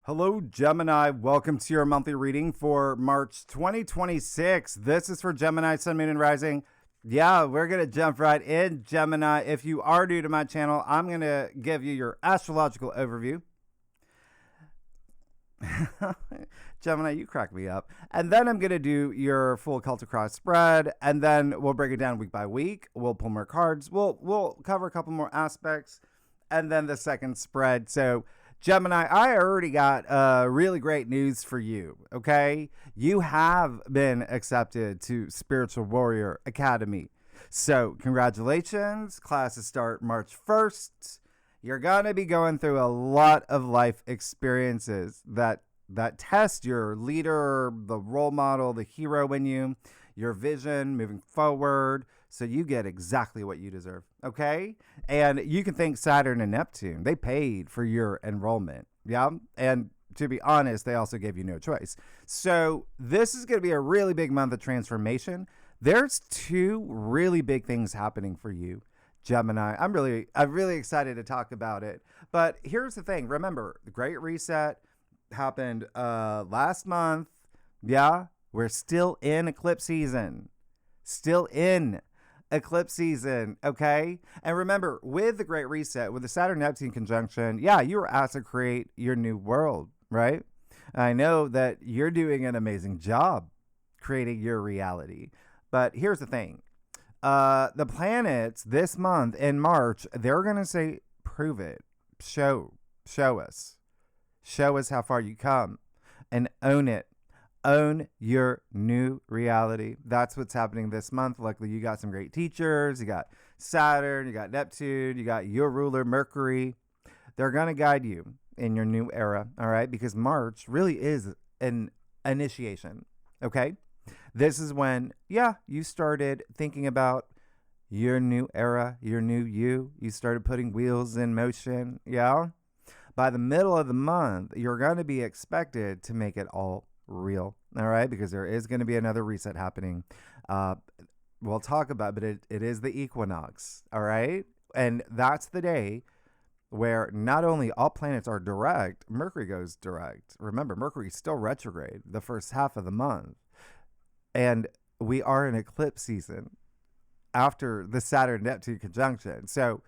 Hello, Gemini. Welcome to your monthly reading for March 2026. This is for Gemini, Sun, Moon, and Rising. Yeah, we're going to jump right in, Gemini. If you are new to my channel, I'm going to give you your astrological overview. Gemini, you crack me up. And then I'm going to do your full Celtic cross spread, and then we'll break it down week by week. We'll pull more cards. We'll cover a couple more aspects, and then the second spread. So Gemini, I already got really great news for you, okay? You have been accepted to Spiritual Warrior Academy. So congratulations. Classes start March 1st. You're going to be going through a lot of life experiences that test your leader, the role model, the hero in you, your vision moving forward, so you get exactly what you deserve, okay? And you can thank Saturn and Neptune. They paid for your enrollment, yeah? And to be honest, they also gave you no choice. So this is going to be a really big month of transformation. There's two really big things happening for you, Gemini. I'm really excited to talk about it. But here's the thing. Remember, the Great Reset happened last month. Yeah, we're still in eclipse season. Okay? And remember, with the Great Reset, with the Saturn-Neptune conjunction, yeah, you were asked to create your new world, right? I know that you're doing an amazing job creating your reality. But here's the thing. The planets this month in March, they're going to say, prove it. Show us. Show us how far you come and own it. Own your new reality. That's what's happening this month. Luckily, you got some great teachers. You got Saturn, you got Neptune, you got your ruler, Mercury. They're going to guide you in your new era, all right? Because March really is an initiation, okay? This is when, yeah, you started thinking about your new era, your new you. You started putting wheels in motion, yeah? By the middle of the month, you're going to be expected to make it all real, all right? Because there is going to be another reset happening. We'll talk about it, but it is the equinox, all right? And that's the day where not only all planets are direct, Mercury goes direct. Remember, Mercury's still retrograde the first half of the month. And we are in eclipse season after the Saturn-Neptune conjunction. So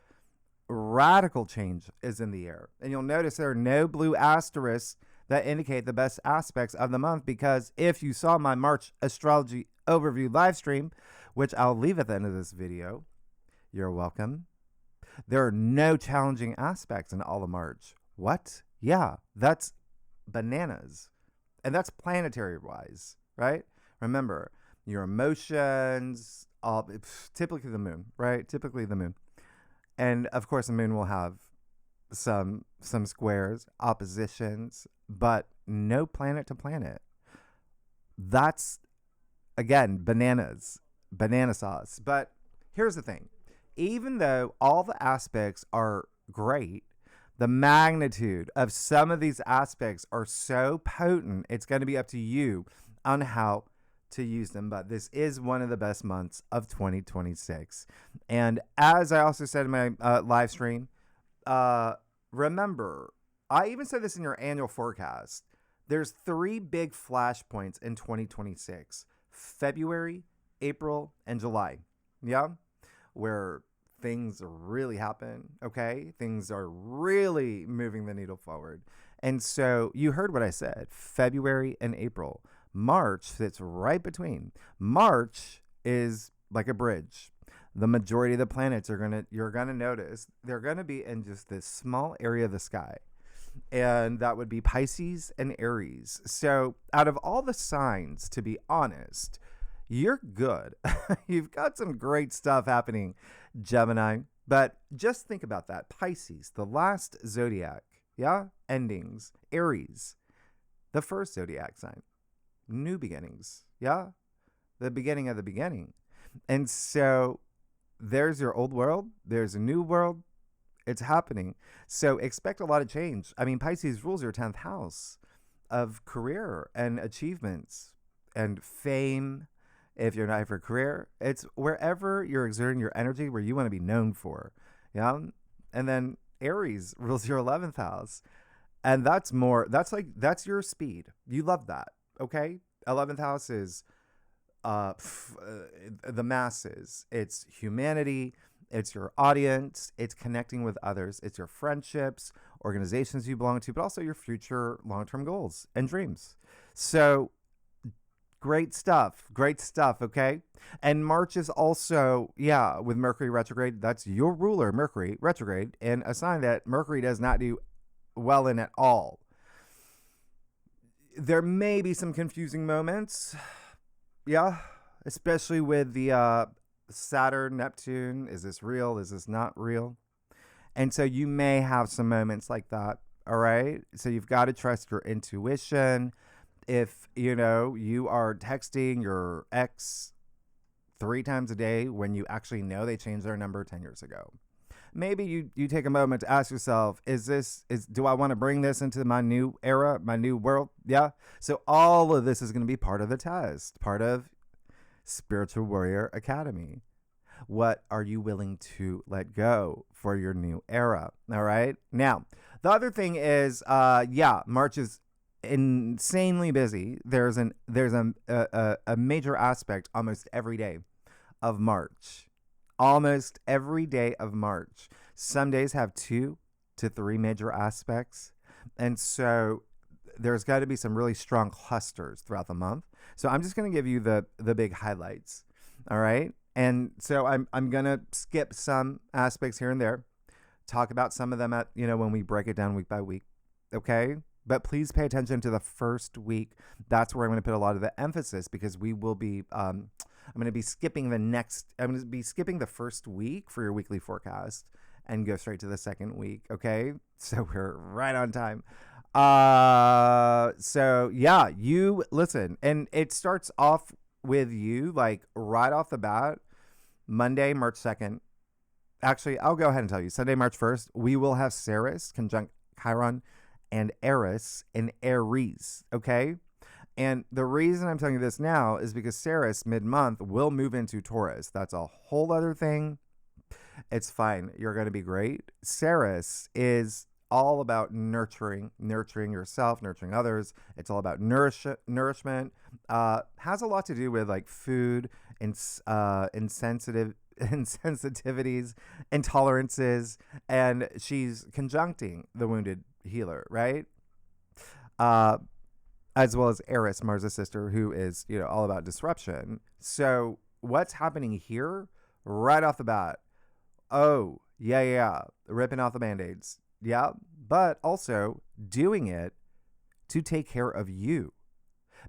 radical change is in the air. And you'll notice there are no blue asterisks that indicate the best aspects of the month, because if you saw my March astrology overview live stream, which I'll leave at the end of this video, you're welcome. There are no challenging aspects in all of March. What? Yeah, that's bananas. And that's planetary wise, right? Remember, your emotions, typically the moon, right? Typically the moon. And of course, the moon will have some squares, oppositions, but no planet to planet. That's, again, banana sauce. But here's the thing. Even though all the aspects are great, the magnitude of some of these aspects are so potent, it's going to be up to you on how to use them. But this is one of the best months of 2026. And as I also said in my live stream, remember, I even said this in your annual forecast, there's 3 big flashpoints in 2026: February, April, and July. Yeah, where things really happen, okay? Things are really moving the needle forward. And so you heard what I said, February and April. March sits right between. March is like a bridge. The majority of the planets you're gonna notice, they're gonna be in just this small area of the sky. And that would be Pisces and Aries. So out of all the signs, to be honest, you're good. You've got some great stuff happening, Gemini. But just think about that. Pisces, the last zodiac, yeah? Endings. Aries, the first zodiac sign. New beginnings, yeah? The beginning of the beginning. And so there's your old world. There's a new world. It's happening. So expect a lot of change. I mean, Pisces rules your 10th house of career and achievements and fame. If you're not for career, it's wherever you're exerting your energy, where you want to be known for. Yeah. And then Aries rules your 11th house. And that's your speed. You love that. Okay. 11th house is the masses. It's humanity. It's your audience. It's connecting with others. It's your friendships, organizations you belong to, but also your future long-term goals and dreams. So great stuff. Great stuff. Okay. And March is also, yeah, with Mercury retrograde. That's your ruler, Mercury retrograde, in a sign that Mercury does not do well in at all. There may be some confusing moments. Yeah. Especially with the Saturn, Neptune. Is this real? Is this not real? And so you may have some moments like that. All right. So you've got to trust your intuition. If you are texting your ex 3 times a day when you actually know they changed their number 10 years ago, maybe you take a moment to ask yourself, do I want to bring this into my new era, my new world? Yeah. So all of this is going to be part of the test, part of Spiritual Warrior Academy. What are you willing to let go for your new era? All right. Now, the other thing is, March is insanely busy. There's a major aspect almost every day of March. Almost every day of March. Some days have 2 to 3 major aspects. And so there's got to be some really strong clusters throughout the month. So I'm just going to give you the big highlights. All right. And so I'm going to skip some aspects here and there, talk about some of them at, when we break it down week by week. Okay. But please pay attention to the first week. That's where I'm going to put a lot of the emphasis, because we will be, I'm going to be skipping the first week for your weekly forecast and go straight to the second week. Okay. So we're right on time. You listen, and it starts off with you, like right off the bat, Monday, March 2nd. Actually, I'll go ahead and tell you, Sunday, March 1st, we will have Ceres conjunct Chiron and Eris in Aries. Okay. And the reason I'm telling you this now is because Ceres mid-month will move into Taurus. That's a whole other thing. It's fine. You're going to be great. Ceres is all about nurturing yourself, nurturing others. It's all about nourishment. Has a lot to do with like food and insensitivities, intolerances, and she's conjuncting the wounded healer, right? As well as Eris, Mars' sister, who is all about disruption. So what's happening here right off the bat? Oh yeah, ripping off the band-aids. Yeah, but also doing it to take care of you,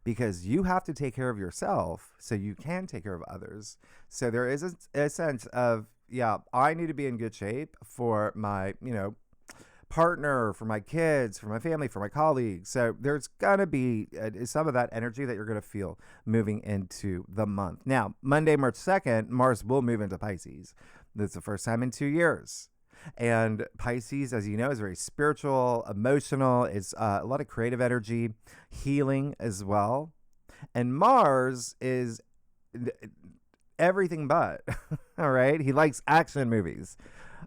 because you have to take care of yourself so you can take care of others. So there is a sense of, I need to be in good shape for my, partner, for my kids, for my family, for my colleagues. So there's going to be some of that energy that you're going to feel moving into the month. Now, Monday, March 2nd, Mars will move into Pisces. That's the first time in 2 years. And Pisces, as you know, is very spiritual, emotional. It's a lot of creative energy, healing as well. And Mars is everything but. All right. He likes action movies.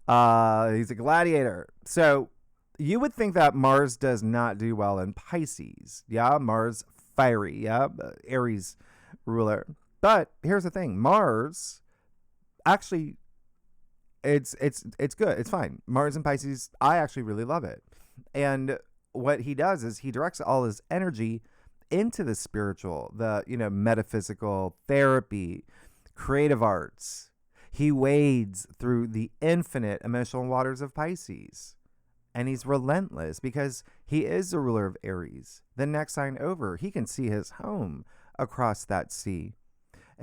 He's a gladiator. So you would think that Mars does not do well in Pisces. Yeah. Mars, fiery. Yeah. Aries ruler. But here's the thing. Mars actually, it's good. It's fine. Mars and Pisces, I actually really love it. And what he does is he directs all his energy into the spiritual, the, metaphysical, therapy, creative arts. He wades through the infinite emotional waters of Pisces. And he's relentless because he is the ruler of Aries. The next sign over, he can see his home across that sea.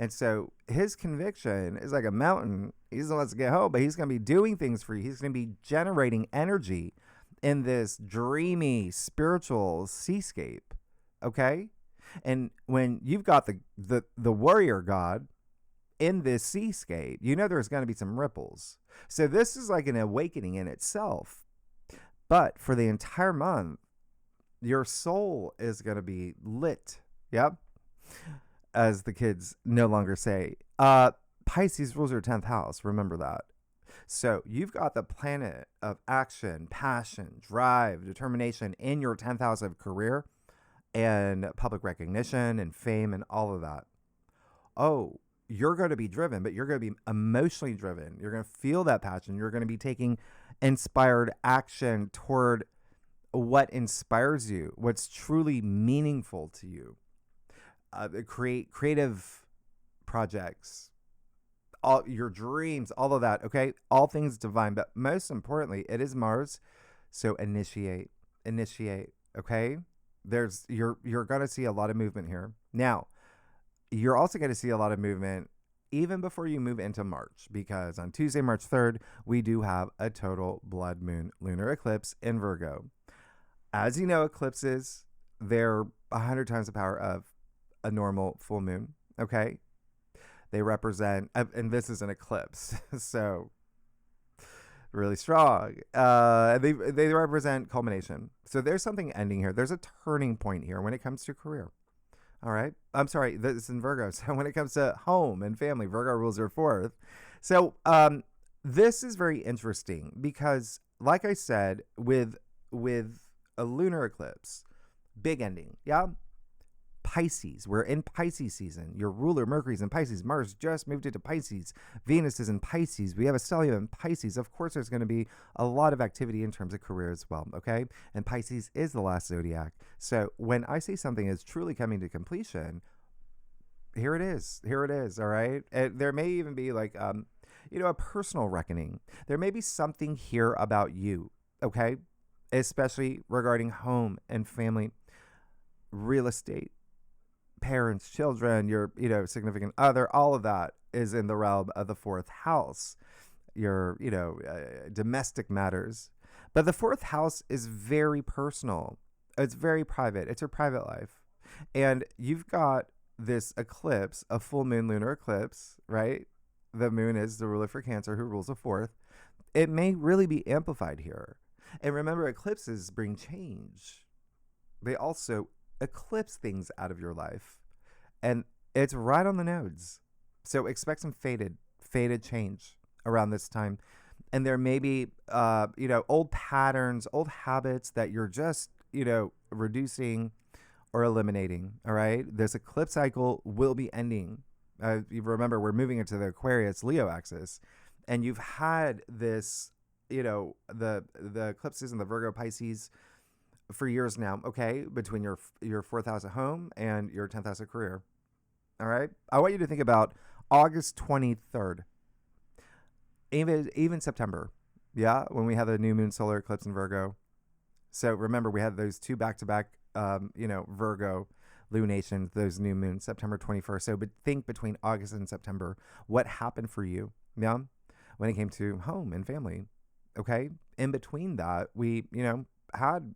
And so his conviction is like a mountain. He doesn't let us get home, but he's going to be doing things for you. He's going to be generating energy in this dreamy, spiritual seascape. Okay? And when you've got the warrior god in this seascape, there's going to be some ripples. So this is like an awakening in itself. But for the entire month, your soul is going to be lit. Yep. As the kids no longer say. Pisces rules your 10th house. Remember that. So you've got the planet of action, passion, drive, determination in your 10th house of career and public recognition and fame and all of that. Oh, you're going to be driven, but you're going to be emotionally driven. You're going to feel that passion. You're going to be taking inspired action toward what inspires you, what's truly meaningful to you. Create creative projects, all your dreams, all of that. Okay, all things divine, but most importantly, it is Mars. So initiate. Okay, you're going to see a lot of movement here. Now, you're also going to see a lot of movement even before you move into March, because on Tuesday, March 3rd, we do have a total blood moon lunar eclipse in Virgo. As you know, eclipses, they're 100 times the power of a normal full moon. Okay, they represent, and this is an eclipse, so really strong. They represent culmination. So there's something ending here. There's a turning point here when it comes to career. All right. I'm sorry. This is in Virgo. So when it comes to home and family, Virgo rules your fourth. So this is very interesting because, like I said, with a lunar eclipse, big ending. Yeah. Pisces. We're in Pisces season. Your ruler, Mercury's in Pisces. Mars just moved into Pisces. Venus is in Pisces. We have a stellium in Pisces. Of course, there's going to be a lot of activity in terms of career as well. Okay. And Pisces is the last zodiac. So when I say something is truly coming to completion, here it is. Here it is. All right. And there may even be like, a personal reckoning. There may be something here about you. Okay. Especially regarding home and family, real estate, parents, children, your significant other, all of that is in the realm of the fourth house, your domestic matters. But the fourth house is very personal. It's very private. It's your private life. And you've got this eclipse, a full moon lunar eclipse, right? The moon is the ruler for Cancer, who rules the fourth. It may really be amplified here. And remember, eclipses bring change. They also eclipse things out of your life, and it's right on the nodes. So expect some faded change around this time. And there may be old patterns, old habits that you're just reducing or eliminating. All right, this eclipse cycle will be ending. You remember, we're moving into the Aquarius Leo axis, and you've had this the eclipses in the Virgo Pisces for years now, okay, between your fourth house at home and your 10th house of career. All right. I want you to think about August 23rd, even September. Yeah. When we had the new moon solar eclipse in Virgo. So remember, we had those two back-to-back, Virgo lunations, those new moons, September 21st. So but think between August and September, what happened for you? Yeah. When it came to home and family. Okay. In between that, we, had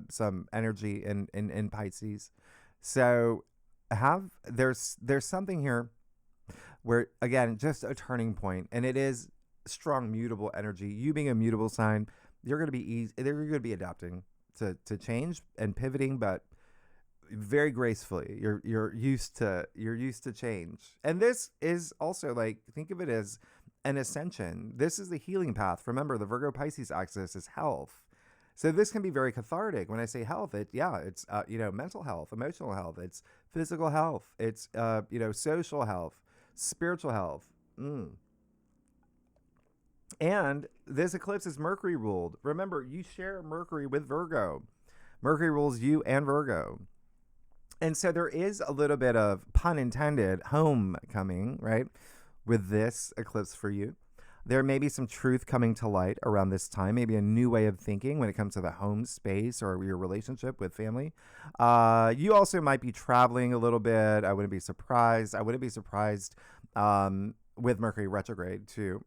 some energy in Pisces. So there's something here where, again, just a turning point, and it is strong mutable energy. You being a mutable sign, you're going to be you're going to be adapting to change and pivoting, but very gracefully. You're used to change. And this is also, like, think of it as an ascension. This is the healing path. Remember, the Virgo Pisces axis is health. So this can be very cathartic. When I say health, it's mental health, emotional health, it's physical health, it's social health, spiritual health. And this eclipse is Mercury ruled. Remember, you share Mercury with Virgo. Mercury rules you and Virgo. And so there is a little bit of, pun intended, homecoming, right, with this eclipse for you. There may be some truth coming to light around this time, maybe a new way of thinking when it comes to the home space or your relationship with family. You also might be traveling a little bit. I wouldn't be surprised. With Mercury retrograde too.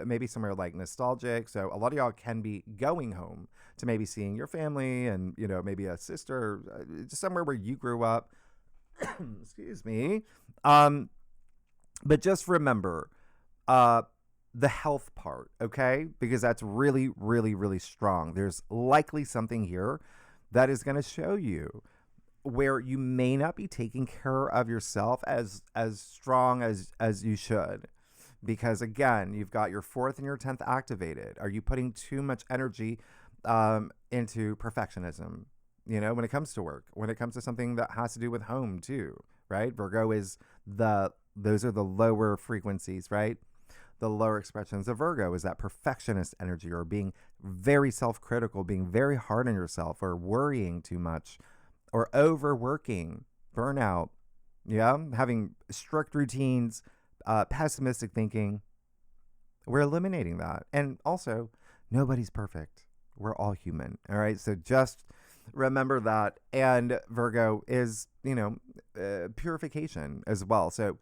Maybe somewhere like nostalgic. So a lot of y'all can be going home to maybe seeing your family and, maybe a sister, just somewhere where you grew up. Excuse me. But just remember, the health part, okay? Because that's really, really, really strong. There's likely something here that is going to show you where you may not be taking care of yourself as strong as you should. because again, you've got your 4th and your 10th activated. Are you putting too much energy into perfectionism? When it comes to work, when it comes to something that has to do with home too, right? Virgo is those are the lower frequencies, right? The lower expressions of Virgo is that perfectionist energy, or being very self-critical, being very hard on yourself, or worrying too much, or overworking, burnout, having strict routines, pessimistic thinking. We're eliminating that. And also, nobody's perfect. We're all human. All right. So just remember that. And Virgo is, purification as well. So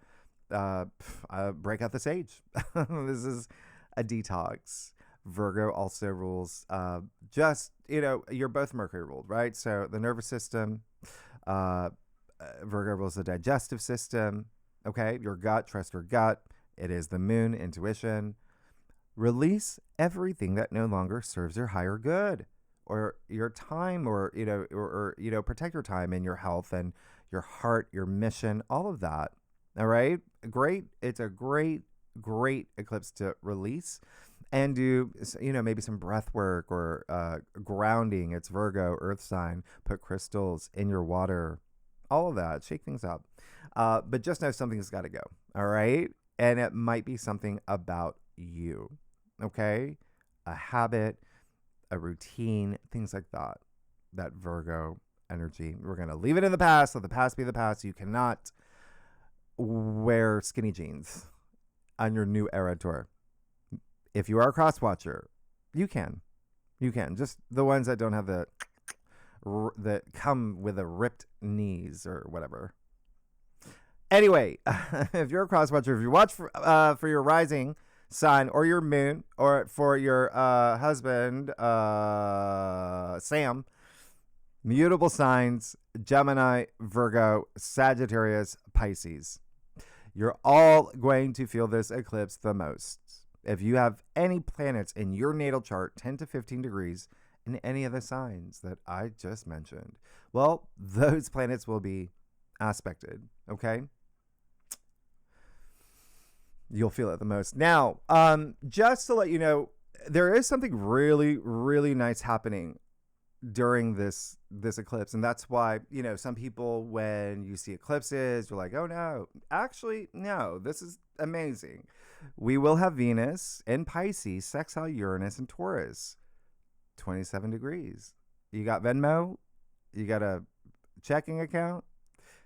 break out the sage. This is a detox. Virgo also rules you're both Mercury ruled, right? So the nervous system, Virgo rules the digestive system. Okay, your gut, trust your gut. It is the moon, intuition. Release everything that no longer serves your higher good, or your time, or protect your time and your health and your heart, your mission, all of that. All right, great. It's a great eclipse to release and do maybe some breath work or grounding. It's Virgo, earth sign. Put crystals in your water, all of that. Shake things up. But just know something's got to go. All right. And it might be something about you. Okay. A habit, a routine, things like that. That Virgo energy. We're going to leave it in the past. Let the past be the past. You cannot wear skinny jeans on your new era tour. If you are a cross watcher, you can. Just the ones that don't have that come with the ripped knees or whatever. Anyway, if you're a cross watcher, if you watch for your rising sign or your moon, or for your husband, Sam, mutable signs, Gemini, Virgo, Sagittarius, Pisces. You're all going to feel this eclipse the most. If you have any planets in your natal chart, 10 to 15 degrees, in any of the signs that I just mentioned, well, those planets will be aspected, okay? You'll feel it the most. Now, just to let you know, there is something really, really nice happening during this eclipse, and that's why some people, when you see eclipses, you're like, oh no. Actually, no, this is amazing. We will have Venus in Pisces sextile Uranus and Taurus, 27 degrees. You got Venmo? You got a checking account?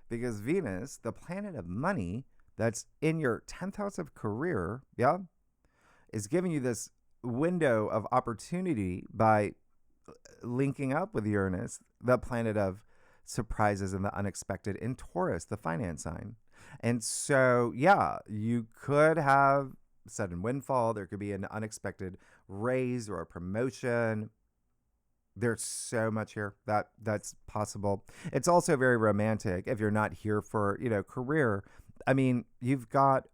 Because Venus, the planet of money, that's in your 10th house of career, is giving you this window of opportunity by linking up with Uranus, the planet of surprises and the unexpected, in Taurus, the finance sign. And so, you could have sudden windfall. There could be an unexpected raise or a promotion. There's so much here that's possible. It's also very romantic if you're not here for, career. I mean, you've got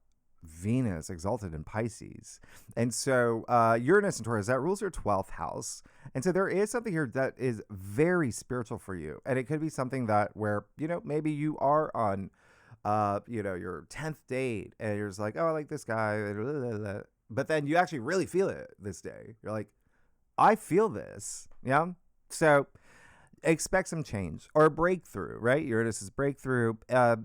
Venus exalted in Pisces. And so Uranus and Taurus, that rules your 12th house. And so there is something here that is very spiritual for you. And it could be something that where, maybe you are on, your 10th date and you're just like, oh, I like this guy. But then you actually really feel it this day. You're like, I feel this. Yeah. So expect some change or a breakthrough, right? Uranus is breakthrough,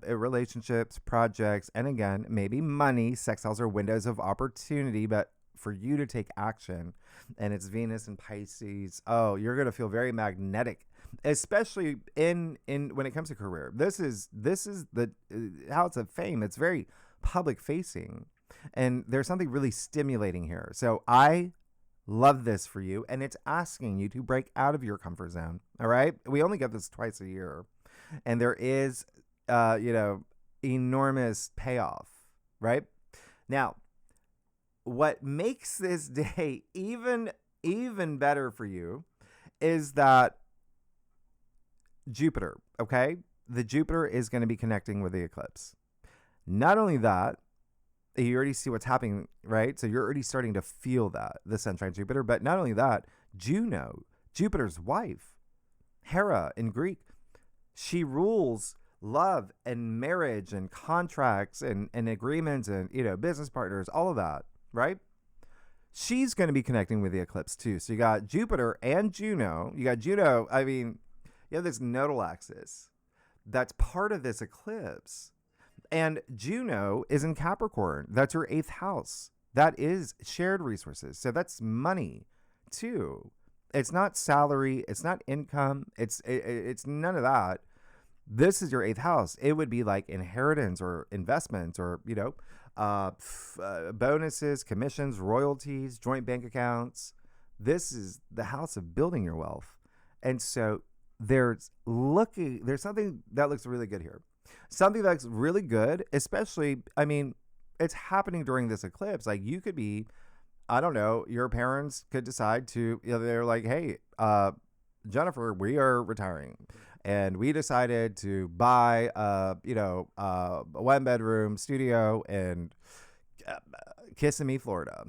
relationships, projects, and again, maybe money. Sextiles are windows of opportunity, but for you to take action. And it's Venus and Pisces. Oh, you're going to feel very magnetic, especially in when it comes to career. This is the house of fame. It's very public facing, and there's something really stimulating here. So I love this for you, and it's asking you to break out of your comfort zone. All right, we only get this twice a year, and there is enormous payoff. Right now, what makes this day even better for you is that Jupiter, okay, the Jupiter is going to be connecting with the eclipse. Not only that, you already see what's happening, right? So you're already starting to feel that, the sunshine Jupiter. But not only that, Juno, Jupiter's wife, Hera in Greek, she rules love and marriage and contracts and agreements and, business partners, all of that, right? She's going to be connecting with the eclipse too. So you got Jupiter and Juno. You got Juno, I mean, you have this nodal axis that's part of this eclipse. And Juno is in Capricorn. That's your 8th house. That is shared resources. So that's money too. It's not salary. It's not income. It's none of that. This is your 8th house. It would be like inheritance or investments or, bonuses, commissions, royalties, joint bank accounts. This is the house of building your wealth. And so there's something that looks really good here. Something that's really good, especially, I mean, it's happening during this eclipse. Like you could be, I don't know, your parents could decide to, they're like, hey, Jennifer, we are retiring. And we decided to buy, a 1-bedroom studio in Kissimmee, Florida.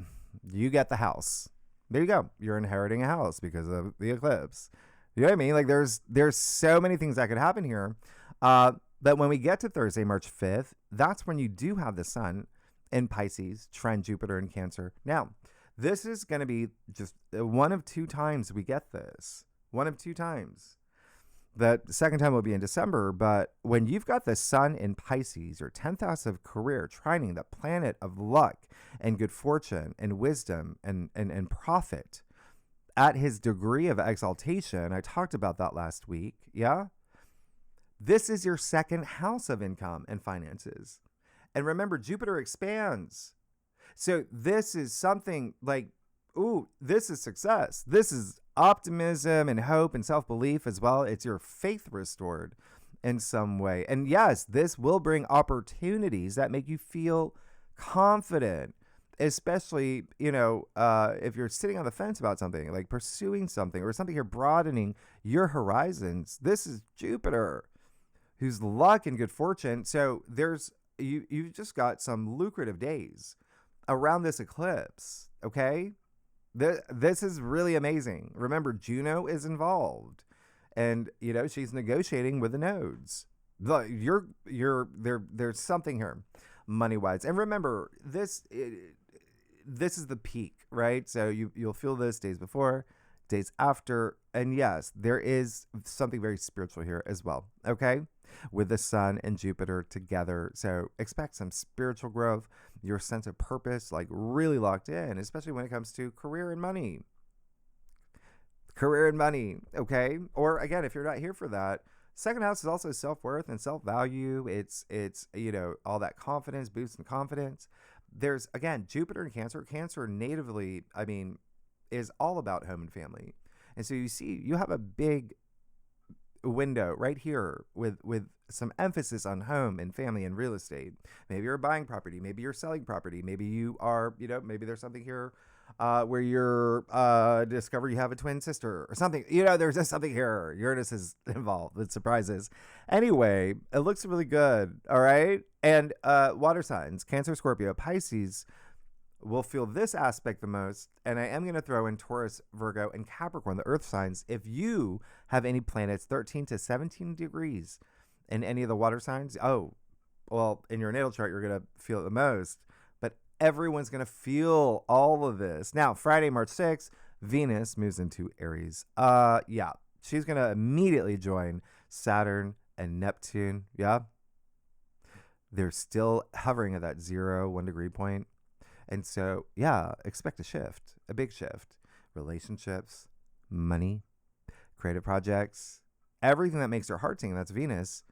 You get the house. There you go. You're inheriting a house because of the eclipse. You know what I mean? Like there's so many things that could happen here. But when we get to Thursday, March 5th, that's when you do have the sun in Pisces, trine Jupiter in Cancer. Now, this is going to be just one of 2 times we get this. One of 2 times. The second time will be in December, but when you've got the sun in Pisces, your 10th house of career, trining the planet of luck and good fortune and wisdom and profit at his degree of exaltation, I talked about that last week, yeah? This is your 2nd house of income and finances. And remember, Jupiter expands. So this is something like, ooh, this is success. This is optimism and hope and self-belief as well. It's your faith restored in some way. And yes, this will bring opportunities that make you feel confident, especially, if you're sitting on the fence about something, like pursuing something or something, you're broadening your horizons. This is Jupiter, who's luck and good fortune. So you've just got some lucrative days around this eclipse, okay? This is really amazing. Remember, Juno is involved, and she's negotiating with the nodes. There's something here, money wise. And remember, this is the peak, right? So you'll feel this days before, days after, and yes, there is something very spiritual here as well. Okay, with the sun and Jupiter together. So expect some spiritual growth, your sense of purpose, like really locked in, especially when it comes to career and money. Okay. Or again, if you're not here for that, 2nd house is also self-worth and self-value. It's all that confidence, boost in confidence. There's, again, Jupiter in Cancer natively, I mean, is all about home and family. And so you have a big window right here with some emphasis on home and family and real estate. Maybe you're buying property, maybe you're selling property, maybe you are, maybe there's something here where you're discover you have a twin sister or something. There's just something here. Uranus is involved with surprises. Anyway, it looks really good. All right. And water signs, Cancer, Scorpio, Pisces will feel this aspect the most. And I am going to throw in Taurus, Virgo, and Capricorn, the earth signs. If you have any planets 13 to 17 degrees in any of the water signs, in your natal chart, you're going to feel it the most. But everyone's going to feel all of this. Now, Friday, March 6th, Venus moves into Aries. She's going to immediately join Saturn and Neptune. Yeah. They're still hovering at that 1 degree point. And so, expect a shift, a big shift. Relationships, money, creative projects, everything that makes your heart sing, that's Venus.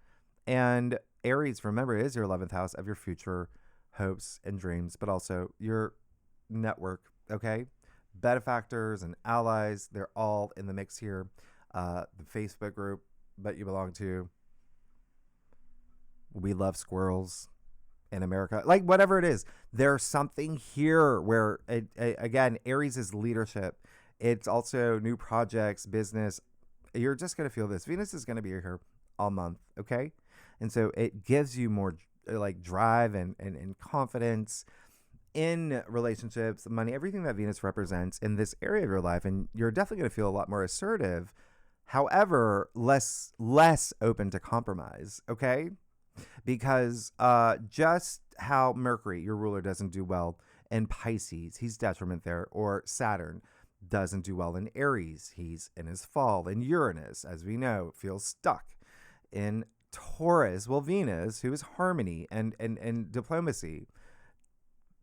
And Aries, remember, is your 11th house of your future hopes and dreams, but also your network, okay? Benefactors and allies, they're all in the mix here. The Facebook group that you belong to. We love squirrels. In America, like whatever it is, there's something here where again, Aries is leadership. It's also new projects, business. You're just going to feel this. Venus is going to be here all month. Okay. And so it gives you more like drive and confidence in relationships, money, everything that Venus represents in this area of your life. And you're definitely going to feel a lot more assertive However, less open to compromise, okay? Because just how Mercury, your ruler, doesn't do well in Pisces, he's detriment there, or Saturn doesn't do well in Aries, he's in his fall, and Uranus, as we know, feels stuck in Taurus. Well, Venus, who is harmony and diplomacy,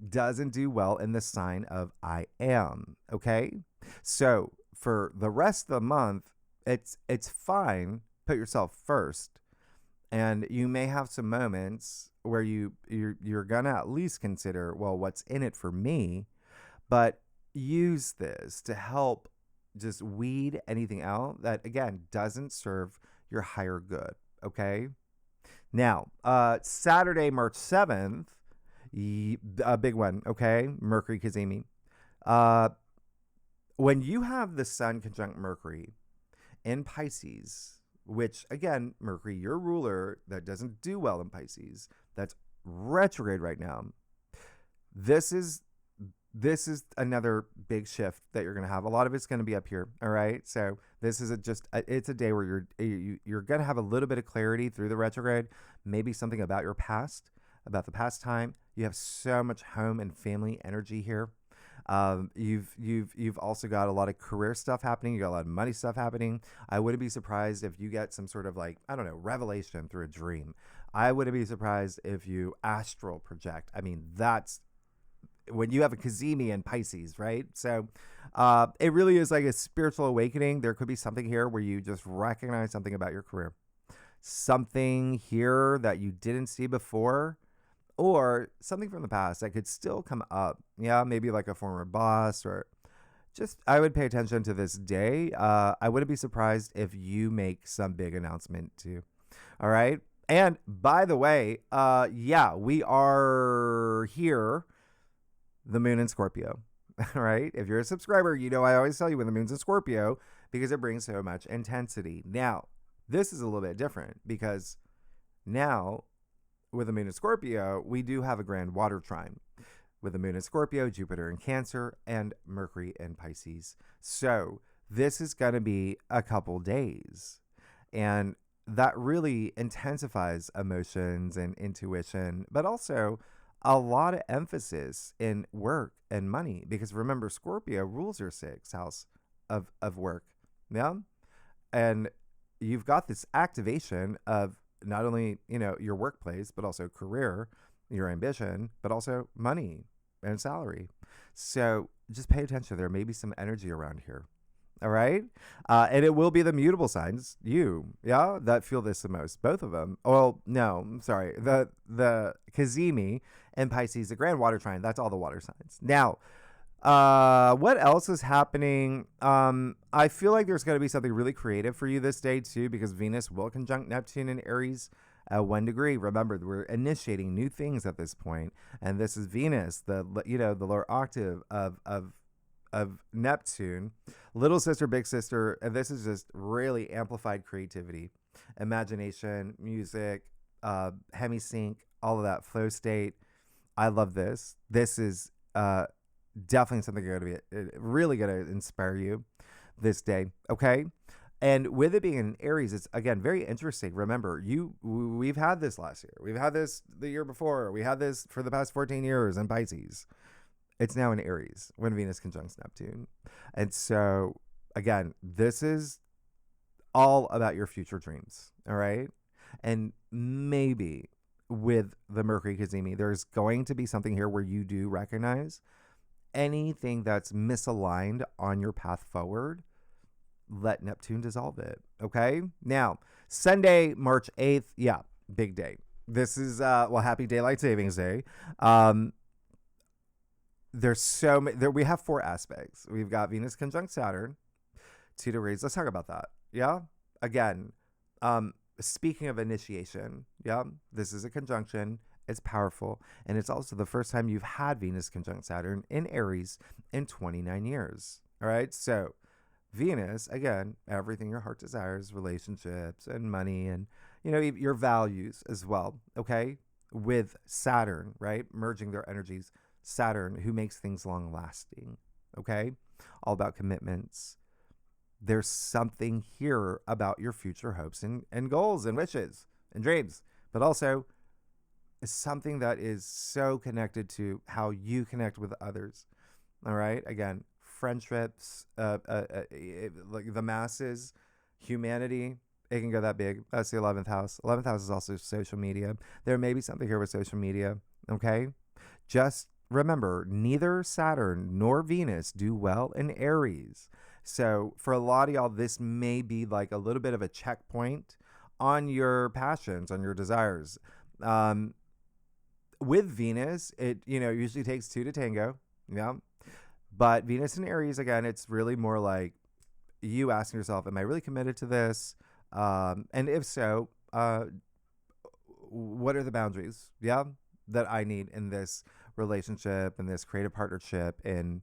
doesn't do well in the sign of I am, okay? So for the rest of the month, it's fine. Put yourself first, and you may have some moments where you're gonna at least consider, well, what's in it for me, but use this to help just weed anything out that again doesn't serve your higher good. Okay. Now, Saturday, March 7th, a big one. Okay, Mercury Kazemi. Uh, when you have the Sun conjunct Mercury in Pisces, which again, Mercury, your ruler, that doesn't do well in Pisces, that's retrograde right now. This is another big shift that you're going to have. A lot of it's going to be up here. All right. So this is it's a day where you're going to have a little bit of clarity through the retrograde, maybe something about your past, about the past time. You have so much home and family energy here. You've also got a lot of career stuff happening. You got a lot of money stuff happening. I wouldn't be surprised if you get some sort of like, I don't know, revelation through a dream. I wouldn't be surprised if you astral project. I mean, that's when you have a Kazemi in Pisces, right? So it really is like a spiritual awakening. There could be something here where you just recognize something about your career, something here that you didn't see before, or something from the past that could still come up. Yeah, maybe like a former boss, or just, I would pay attention to this day. I wouldn't be surprised if you make some big announcement too. All right. And by the way, yeah, we are here, the moon in Scorpio. All right. If you're a subscriber, you know I always tell you when the moon's in Scorpio because it brings so much intensity. Now, this is a little bit different because now with the moon in Scorpio, we do have a grand water trine with the moon in Scorpio, Jupiter in Cancer, and Mercury in Pisces. So this is going to be a couple days. And that really intensifies emotions and intuition, but also a lot of emphasis in work and money. Because remember, Scorpio rules your sixth house of work. Yeah. And you've got this activation of not only, your workplace, but also career, your ambition, but also money and salary. So just pay attention. There may be some energy around here. All right. And it will be the mutable signs, that feel this the most. Both of them. Well, no, I'm sorry. The Kazemi and Pisces, the grand water trine, that's all the water signs. Now, what else is happening? I feel like there's going to be something really creative for you this day too, because Venus will conjunct Neptune in Aries at 1 degree. Remember, we're initiating new things at this point, and this is Venus, the lower octave of Neptune, little sister, big sister, and this is just really amplified creativity, imagination, music, hemisync, all of that flow state. I love this. This is definitely something going to be really going to inspire you this day. Okay. And with it being in Aries, it's again very interesting. Remember, we've had this last year. We've had this the year before. We had this for the past 14 years in Pisces. It's now in Aries when Venus conjuncts Neptune. And so again, this is all about your future dreams. All right. And maybe with the Mercury Kazemi, there's going to be something here where you do recognize anything that's misaligned on your path forward. Let Neptune dissolve it. Okay. Now, Sunday, March 8th. Yeah. Big day. This is, happy Daylight Savings Day. There's so many, we have 4 aspects. We've got Venus conjunct Saturn, 2 degrees. Let's talk about that. Yeah. Again, speaking of initiation, this is a conjunction. It's powerful. And it's also the first time you've had Venus conjunct Saturn in Aries in 29 years. All right. So Venus, again, everything your heart desires, relationships and money and, your values as well. Okay. With Saturn, right? Merging their energies. Saturn, who makes things long lasting. Okay. All about commitments. there's something here about your future hopes and goals and wishes and dreams, but also something that is so connected to how you connect with others. All right. Again, friendships, like the masses, humanity. It can go that big. That's the 11th house. 11th house is also social media. There may be something here with social media. Okay. Just remember, neither Saturn nor Venus do well in Aries. So for a lot of y'all, this may be like a little bit of a checkpoint on your passions, on your desires. With Venus, it usually takes two to tango. Yeah. But Venus in Aries, again, it's really more like you asking yourself, am I really committed to this? And if so, what are the boundaries? Yeah. That I need in this relationship, in this creative partnership, in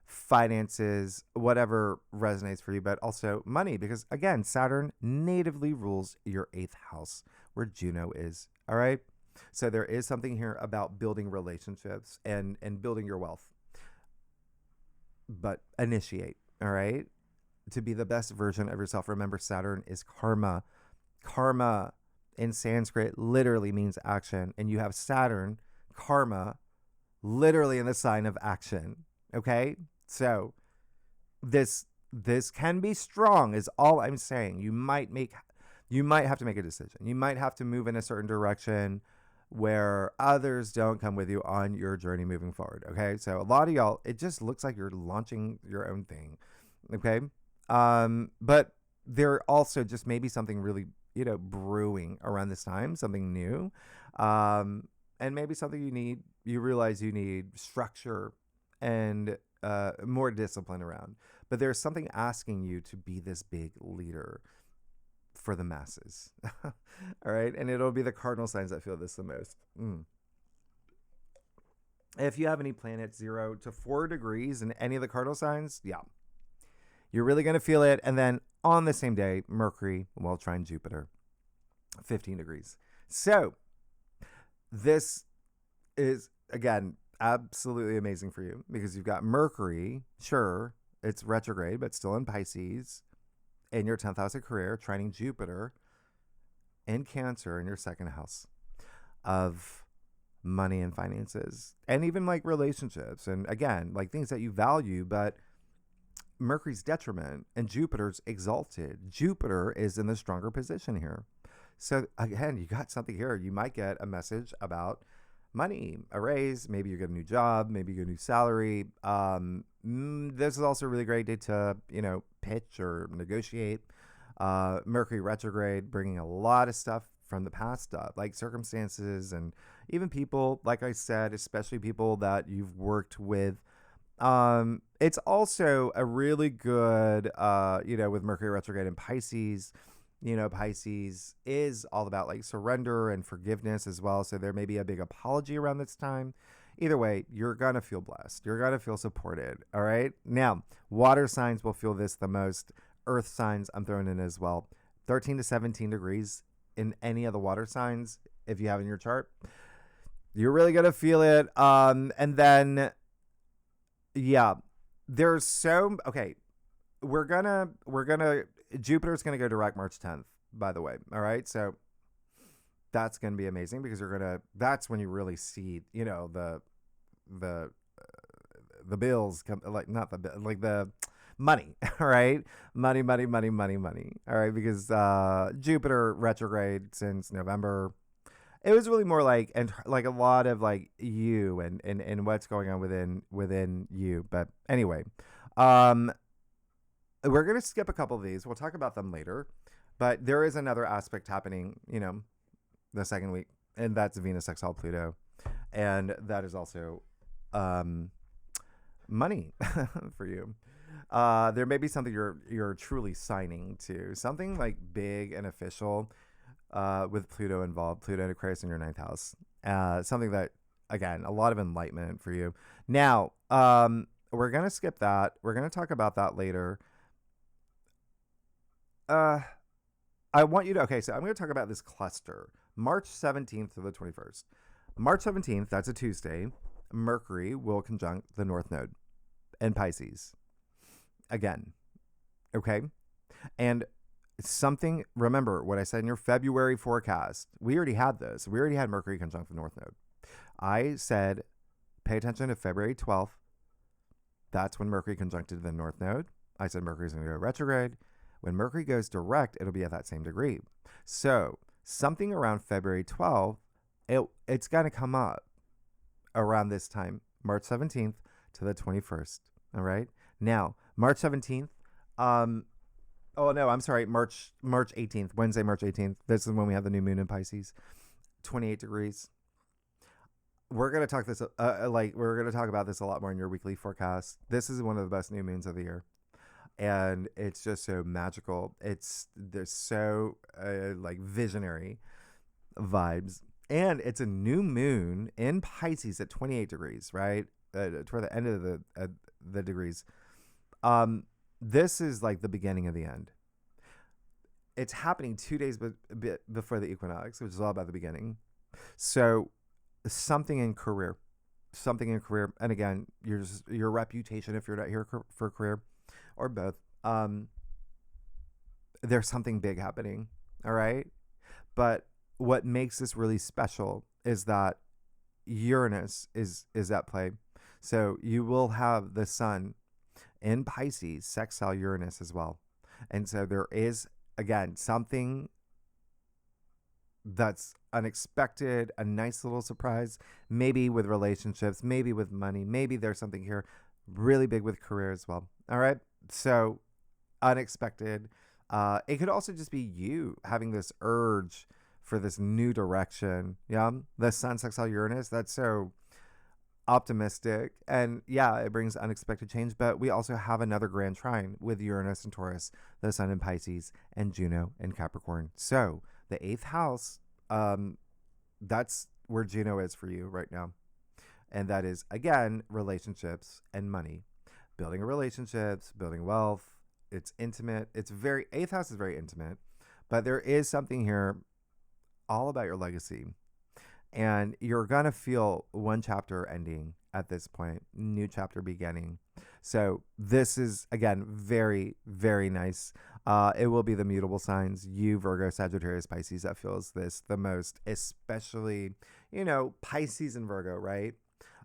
finances, whatever resonates for you, but also money, because again, Saturn natively rules your 8th house where Juno is. All right. So there is something here about building relationships and building your wealth. But initiate, all right? To be the best version of yourself. Remember, Saturn is karma. Karma in Sanskrit literally means action. And you have Saturn, karma, literally in the sign of action. Okay? So this can be strong is all I'm saying. You might have to make a decision. You might have to move in a certain direction where others don't come with you on your journey moving forward. Okay. So a lot of y'all, it just looks like you're launching your own thing. Okay. But there also just maybe something really, brewing around this time, something new. And maybe something you realize you need structure and more discipline around. But there's something asking you to be this big leader for the masses. All right. And it'll be the cardinal signs that feel this the most. If you have any planets 0 to 4 degrees in any of the cardinal signs, yeah, you're really going to feel it. And then on the same day, Mercury will trine Jupiter, 15 degrees. So this is, again, absolutely amazing for you because you've got Mercury. Sure, it's retrograde, but still in Pisces. In your 10th house of career, trining Jupiter in Cancer in your 2nd house of money and finances, and even like relationships. And again, like things that you value, but Mercury's detriment and Jupiter's exalted. Jupiter is in the stronger position here. So again, you got something here. You might get a message about money, a raise, maybe you get a new job, maybe you get a new salary. This is also a really great day to, pitch or negotiate. Mercury retrograde, bringing a lot of stuff from the past up, like circumstances and even people, like I said, especially people that you've worked with. It's also a really good, with Mercury retrograde in Pisces. Pisces is all about like surrender and forgiveness as well. So there may be a big apology around this time. Either way, you're going to feel blessed. You're going to feel supported. All right. Now, water signs will feel this the most. Earth signs I'm throwing in as well. 13 to 17 degrees in any of the water signs, if you have in your chart, you're really going to feel it. And then, yeah, okay. Jupiter's going to go direct March 10th, by the way. All right. So that's going to be amazing because that's when you really see, the bills come, like not the bill, like the money, all right? Money. All right. Because, Jupiter retrograde since November, it was really more like, and like a lot of like you and what's going on within you. But anyway, we're going to skip a couple of these. We'll talk about them later. But there is another aspect happening, the second week, and that's Venus sextile Pluto. And that is also money for you. There may be something you're truly signing to, something like big and official with Pluto involved, Pluto and Aquarius in your 9th house. Something that, again, a lot of enlightenment for you. Now, we're going to skip that. We're going to talk about that later. I want you to, okay, so I'm going to talk about this cluster, March 17th to the 21st. March 17th, that's a Tuesday, Mercury will conjunct the North Node in Pisces. Again, okay? And something, remember what I said in your February forecast. We already had this. We already had Mercury conjunct the North Node. I said, pay attention to February 12th. That's when Mercury conjuncted the North Node. I said Mercury's going to go retrograde. When Mercury goes direct, it'll be at that same degree. So something around February 12th, it's going to come up around this time, March 17th to the 21st. All right. Now, March 17th, oh no, I'm sorry, March 18th, Wednesday, March 18th. This is when we have the new moon in Pisces, 28 degrees. We're gonna talk this we're gonna talk about this a lot more in your weekly forecast. This is one of the best new moons of the year, and it's just so magical. There's so visionary vibes, and it's a new moon in Pisces at 28 degrees, right? Toward the end of the degrees. This is like the beginning of the end. It's happening 2 days before the equinox, which is all about the beginning. So something in career, and again, your reputation, if you're not here for career, or both, there's something big happening. All right. But what makes this really special is that Uranus is at play. So you will have the sun in Pisces sextile Uranus as well. And so there is, again, something that's unexpected, a nice little surprise, maybe with relationships, maybe with money, maybe there's something here really big with career as well. All right. So unexpected. It could also just be you having this urge for this new direction. Yeah. The sun sextile Uranus, that's so optimistic, and yeah, it brings unexpected change. But we also have another grand trine with Uranus and Taurus, the sun in Pisces, and Juno in Capricorn. So the 8th house, that's where Juno is for you right now, and that is, again, relationships and money, building relationships, building wealth. It's intimate. It's very 8th house is very intimate, but there is something here all about your legacy. And you're going to feel one chapter ending at this point, new chapter beginning. So this is, again, very, very nice. It will be the mutable signs, you, Virgo, Sagittarius, Pisces, that feels this the most, especially, Pisces and Virgo, right?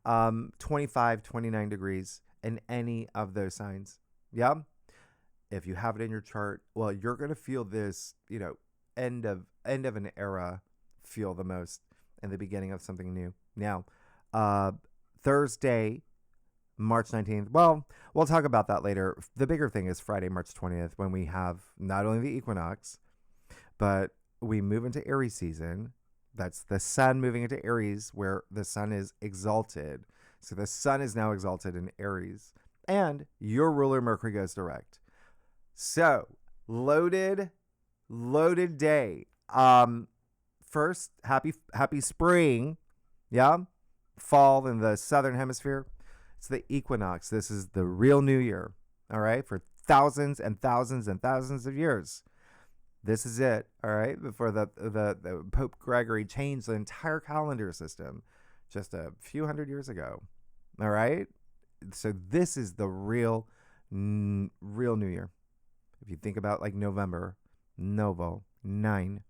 25, 29 degrees in any of those signs. Yeah. If you have it in your chart, well, you're going to feel this, end of an era feel the most, and the beginning of something new. Now, Thursday, March 19th. Well, we'll talk about that later. The bigger thing is Friday, March 20th, when we have not only the equinox, but we move into Aries season. That's the sun moving into Aries, where the sun is exalted. So the sun is now exalted in Aries, and your ruler Mercury goes direct. So loaded day. First, happy spring. Yeah. Fall in the southern hemisphere. It's the equinox. This is the real new year. All right. For thousands and thousands and thousands of years. This is it. All right. Before the Pope Gregory changed the entire calendar system just a few hundred years ago. All right. So this is the real new year. If you think about like November, Novo, 9.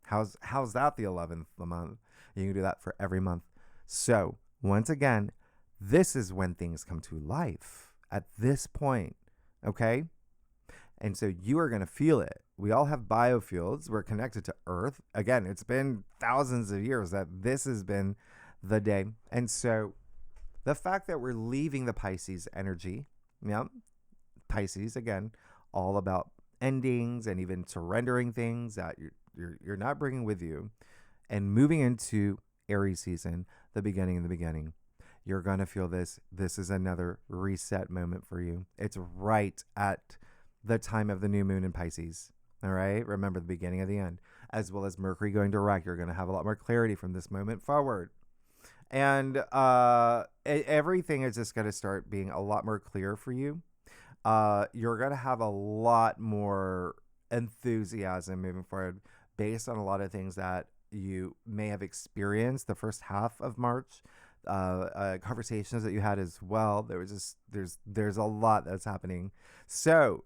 How's that the 11th of the month? You can do that for every month. So once again, this is when things come to life at this point. Okay. And so you are going to feel it. We all have biofields. We're connected to Earth. Again, it's been thousands of years that this has been the day. And so the fact that we're leaving the Pisces energy, Pisces, again, all about endings and even surrendering things that you're not bringing with you, and moving into Aries season, the beginning. You're going to feel this. This is another reset moment for you. It's right at the time of the new moon in Pisces. All right. Remember the beginning of the end, as well as Mercury going direct. You're going to have a lot more clarity from this moment forward. And everything is just going to start being a lot more clear for you. You're going to have a lot more enthusiasm moving forward based on a lot of things that you may have experienced the first half of March conversations that you had as well. There was just there's a lot that's happening. So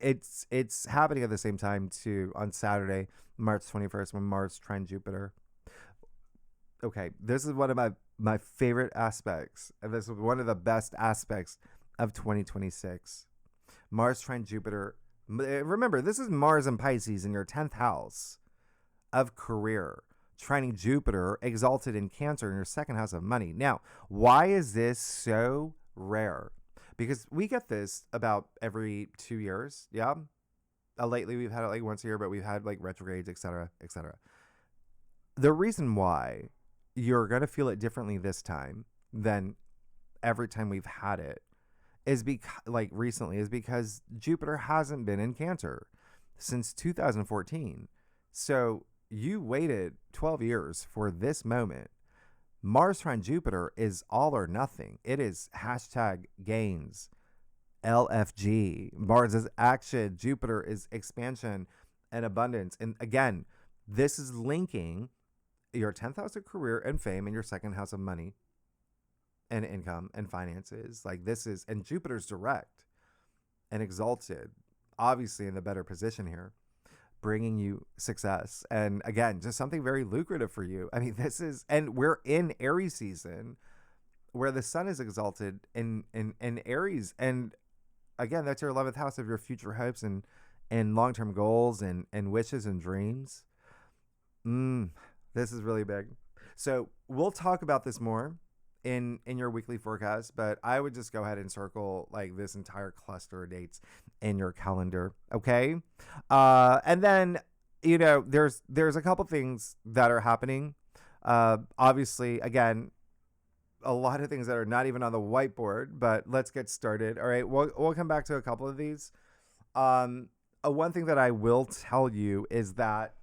it's happening at the same time too on Saturday, March 21st, when Mars trine Jupiter. Okay, this is one of my favorite aspects, and this is one of the best aspects of 2026. Mars trine Jupiter. Remember, this is Mars and Pisces in your 10th house of career, trining Jupiter, exalted in Cancer in your second house of money. Now, why is this so rare? Because we get this about every 2 years. Yeah. Lately, we've had it like once a year, but we've had like retrogrades, etc., etc. The reason why you're going to feel it differently this time than every time we've had it is because, like recently, is because Jupiter hasn't been in Cancer since 2014. So you waited 12 years for this moment. Mars trine Jupiter is all or nothing. It is hashtag gains. LFG. Mars is action. Jupiter is expansion and abundance. And again, this is linking your 10th house of career and fame and your second house of money and income and finances. Like this is, and Jupiter's direct and exalted, obviously in the better position here, bringing you success. And again, just something very lucrative for you. I mean, this is, and we're in Aries season where the sun is exalted in Aries. And again, that's your 11th house of your future hopes and long-term goals and wishes and dreams. This is really big. So we'll talk about this more in your weekly forecast, but I would just go ahead and circle like this entire cluster of dates in your calendar. Okay. And then, you know, there's a couple things that are happening. Obviously, again, a lot of things that are not even on the whiteboard, but let's get started. All right. We'll come back to a couple of these. One thing that I will tell you is that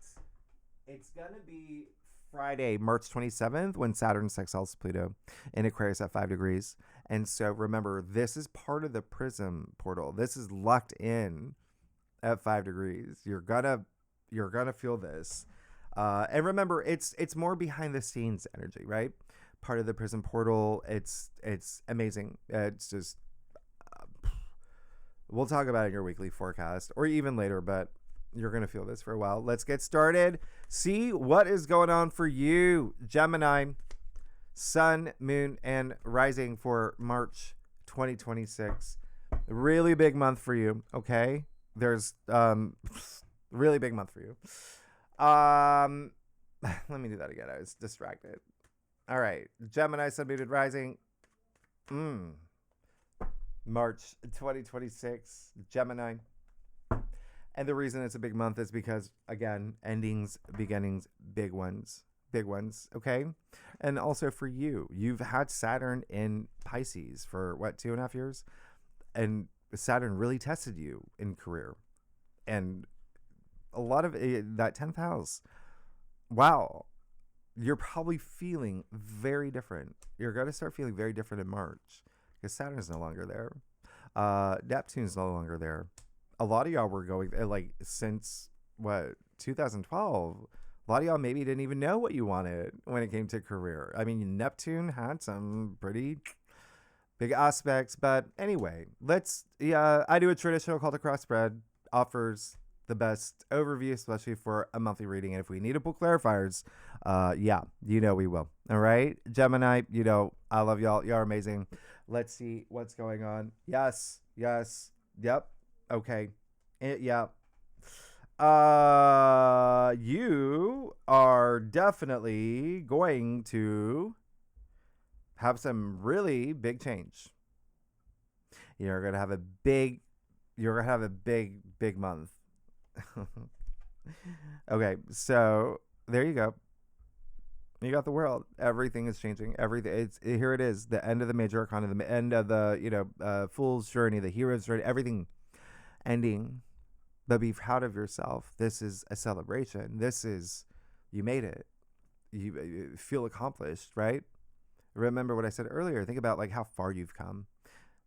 it's going to be Friday, March 27th, when Saturn sextiles Pluto in Aquarius at 5 degrees. And so remember, this is part of the prism portal. This is locked in at 5 degrees. You're gonna feel this. And remember, it's more behind the scenes energy, right? Part of the prism portal. It's amazing. It's just we'll talk about it in your weekly forecast or even later, but you're going to feel this for a while. Let's get started. See what is going on for you, Gemini, sun, moon, and rising for March 2026. Really big month for you, okay? There's really big month for you. Let me do that again. I was distracted. All right. Gemini, sun, moon, and rising. March 2026, Gemini. And the reason it's a big month is because, again, endings, beginnings, big ones, okay? And also for you, you've had Saturn in Pisces for, what, 2.5 years? And Saturn really tested you in career. And a lot of that 10th house, wow, you're probably feeling very different. You're going to start feeling very different in March because Saturn is no longer there. Neptune's no longer there. A lot of y'all were going like since what 2012. A lot of y'all maybe didn't even know what you wanted when it came to career. I mean, Neptune had some pretty big aspects, but anyway, I do a traditional call to cross spread, offers the best overview, especially for a monthly reading. And if we need to pull clarifiers, we will. All right, Gemini, I love y'all. Y'all are amazing. Let's see what's going on. Yes. Yep. Okay. Yeah. You are definitely going to have some really big change. You're going to have a big month. Okay. So there you go. You got the world. Everything is changing. Everything. Here it is. The end of the major arcana, the end of the fool's journey, the hero's journey, everything ending. But be proud of yourself. This is a celebration. You made it. You feel accomplished, right? Remember what I said earlier. Think about like how far you've come.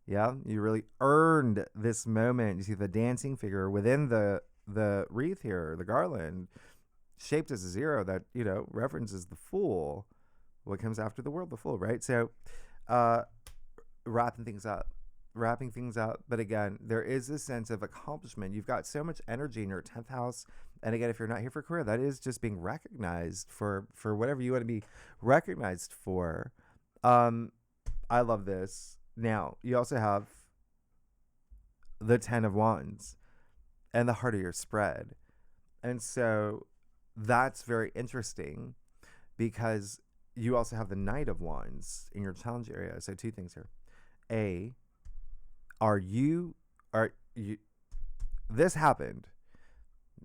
Yeah, you really earned this moment. You see the dancing figure within the wreath here, the garland, shaped as a zero that references the fool. What comes after the world? The Fool, right? So, uh, wrapping things up. Wrapping things up. But again, there is this sense of accomplishment. You've got so much energy in your 10th house. And again, if you're not here for career, that is just being recognized for whatever you want to be recognized for. Um, I love this. Now, you also have the 10 of Wands and the heart of your spread. And so that's very interesting because you also have the Knight of Wands in your challenge area. So two things here. A, are you this happened.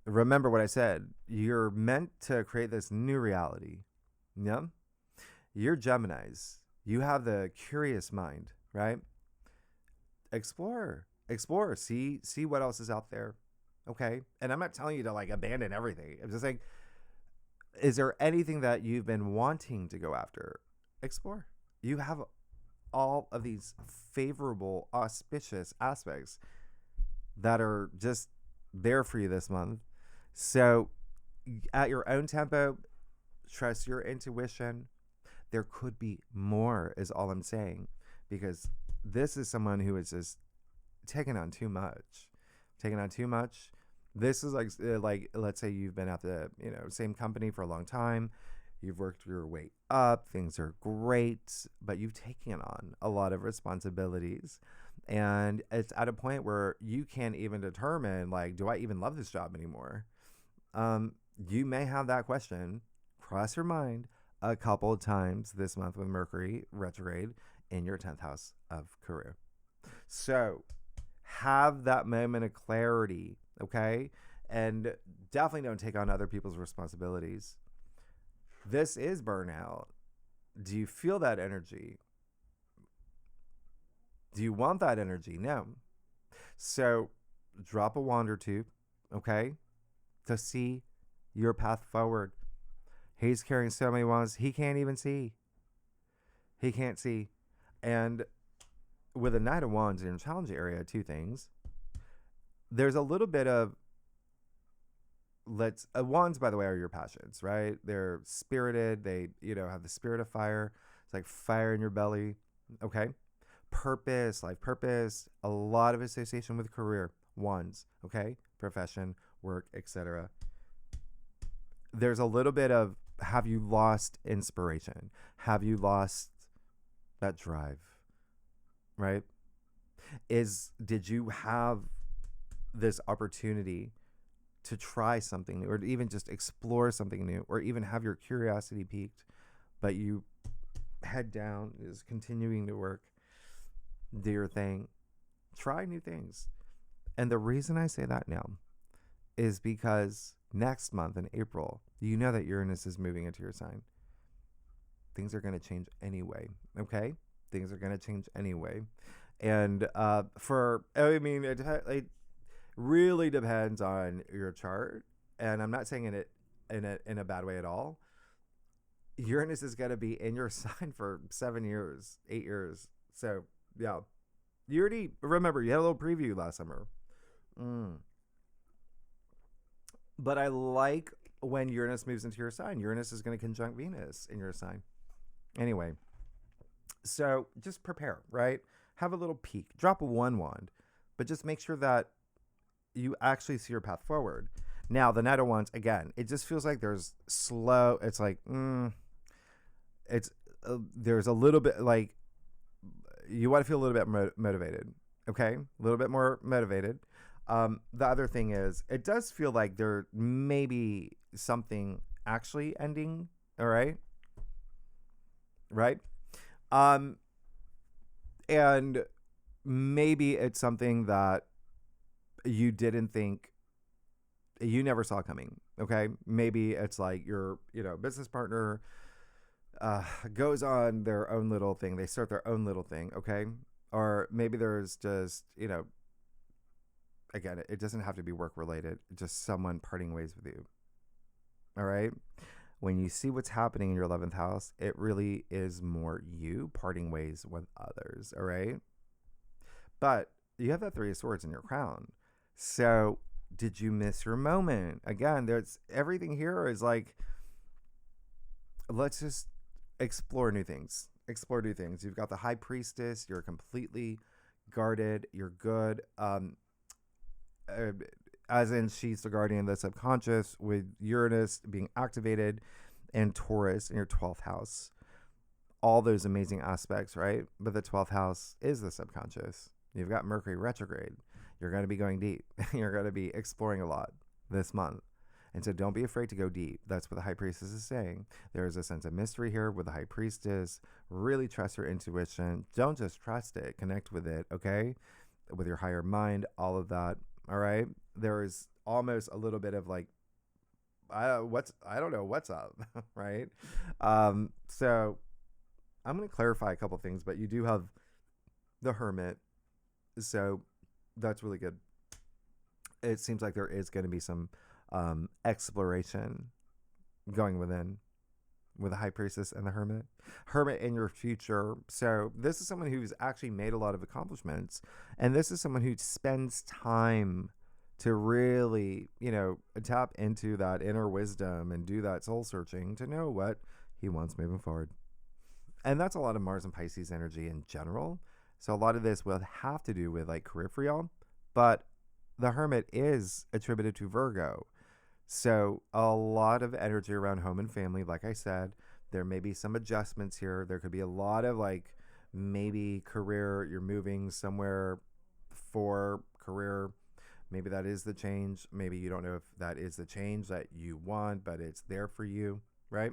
Remember what I said. You're meant to create this new reality. Yeah? You're Geminis. You have the curious mind, right? Explore. See what else is out there. Okay? And I'm not telling you to like abandon everything. I'm just saying, is there anything that you've been wanting to go after? Explore. You have all of these favorable, auspicious aspects that are just there for you this month. So at your own tempo, trust your intuition. There could be more is all I'm saying, because this is someone who is just taking on too much. This is like let's say you've been at the same company for a long time. You've worked your way up. Things are great, but you've taken on a lot of responsibilities. And it's at a point where you can't even determine, like, do I even love this job anymore? You may have that question cross your mind a couple of times this month with Mercury retrograde in your 10th house of career. So have that moment of clarity, okay? And definitely don't take on other people's responsibilities. This is burnout. Do you feel that energy? Do you want that energy? No. So drop a wand or two, okay, to see your path forward. He's carrying so many wands, he can't even see. He can't see. And with a Knight of Wands in your challenge area, two things. There's a little bit of wands, by the way, are your passions, right? They're spirited. They, have the spirit of fire. It's like fire in your belly. Okay. Purpose, life purpose, a lot of association with career, wands. Okay. Profession, work, etc. There's a little bit of, have you lost inspiration? Have you lost that drive? Right? Did you have this opportunity to try something new, or to even just explore something new, or even have your curiosity piqued, but you head down, is continuing to work, do your thing, try new things? And the reason I say that now is because next month in April, you know that Uranus is moving into your sign. Things are going to change anyway. Okay? Things are going to change anyway. And it really depends on your chart, and I'm not saying it in a bad way at all. Uranus is going to be in your sign for 7 years, 8 years. So yeah, you already remember you had a little preview last summer. But I like when Uranus moves into your sign. Uranus is going to conjunct Venus in your sign. Anyway, so just prepare, right? Have a little peek. Drop a one wand, but just make sure that you actually see your path forward. Now, the Knight of Wands, again, it just feels like there's slow. It's like, there's a little bit like, you want to feel a little bit motivated. Okay. A little bit more motivated. The other thing is, it does feel like there may be something actually ending. All right. Right. And maybe it's something that you didn't think, you never saw coming. Okay. Maybe it's like your, business partner goes on their own little thing. They start their own little thing. Okay. Or maybe there's just, again, it doesn't have to be work related, just someone parting ways with you. All right. When you see what's happening in your 11th house, it really is more you parting ways with others. All right. But you have that Three of Swords in your crown. So did you miss your moment? Again, there's everything here is like, let's just explore new things. Explore new things. You've got the High Priestess. You're completely guarded. You're good. Uh, as in, she's the guardian of the subconscious, with Uranus being activated and Taurus in your 12th house. All those amazing aspects, right? But the 12th house is the subconscious. You've got Mercury retrograde. You're going to be going deep. You're going to be exploring a lot this month. And so don't be afraid to go deep. That's what the High Priestess is saying. There is a sense of mystery here with the High Priestess. Really trust your intuition. Don't just trust it. Connect with it, okay? With your higher mind, all of that, all right? There is almost a little bit of like, I don't know what's up, right? So I'm going to clarify a couple things, but you do have the Hermit. So that's really good. It seems like there is going to be some exploration going within with the High Priestess and the Hermit in your future. So this is someone who's actually made a lot of accomplishments, and this is someone who spends time to really, tap into that inner wisdom and do that soul searching to know what he wants moving forward. And that's a lot of Mars and Pisces energy in general. So a lot of this will have to do with like career for y'all, but the Hermit is attributed to Virgo. So a lot of energy around home and family. Like I said, there may be some adjustments here. There could be a lot of like maybe career. You're moving somewhere for career. Maybe that is the change. Maybe you don't know if that is the change that you want, but it's there for you, right?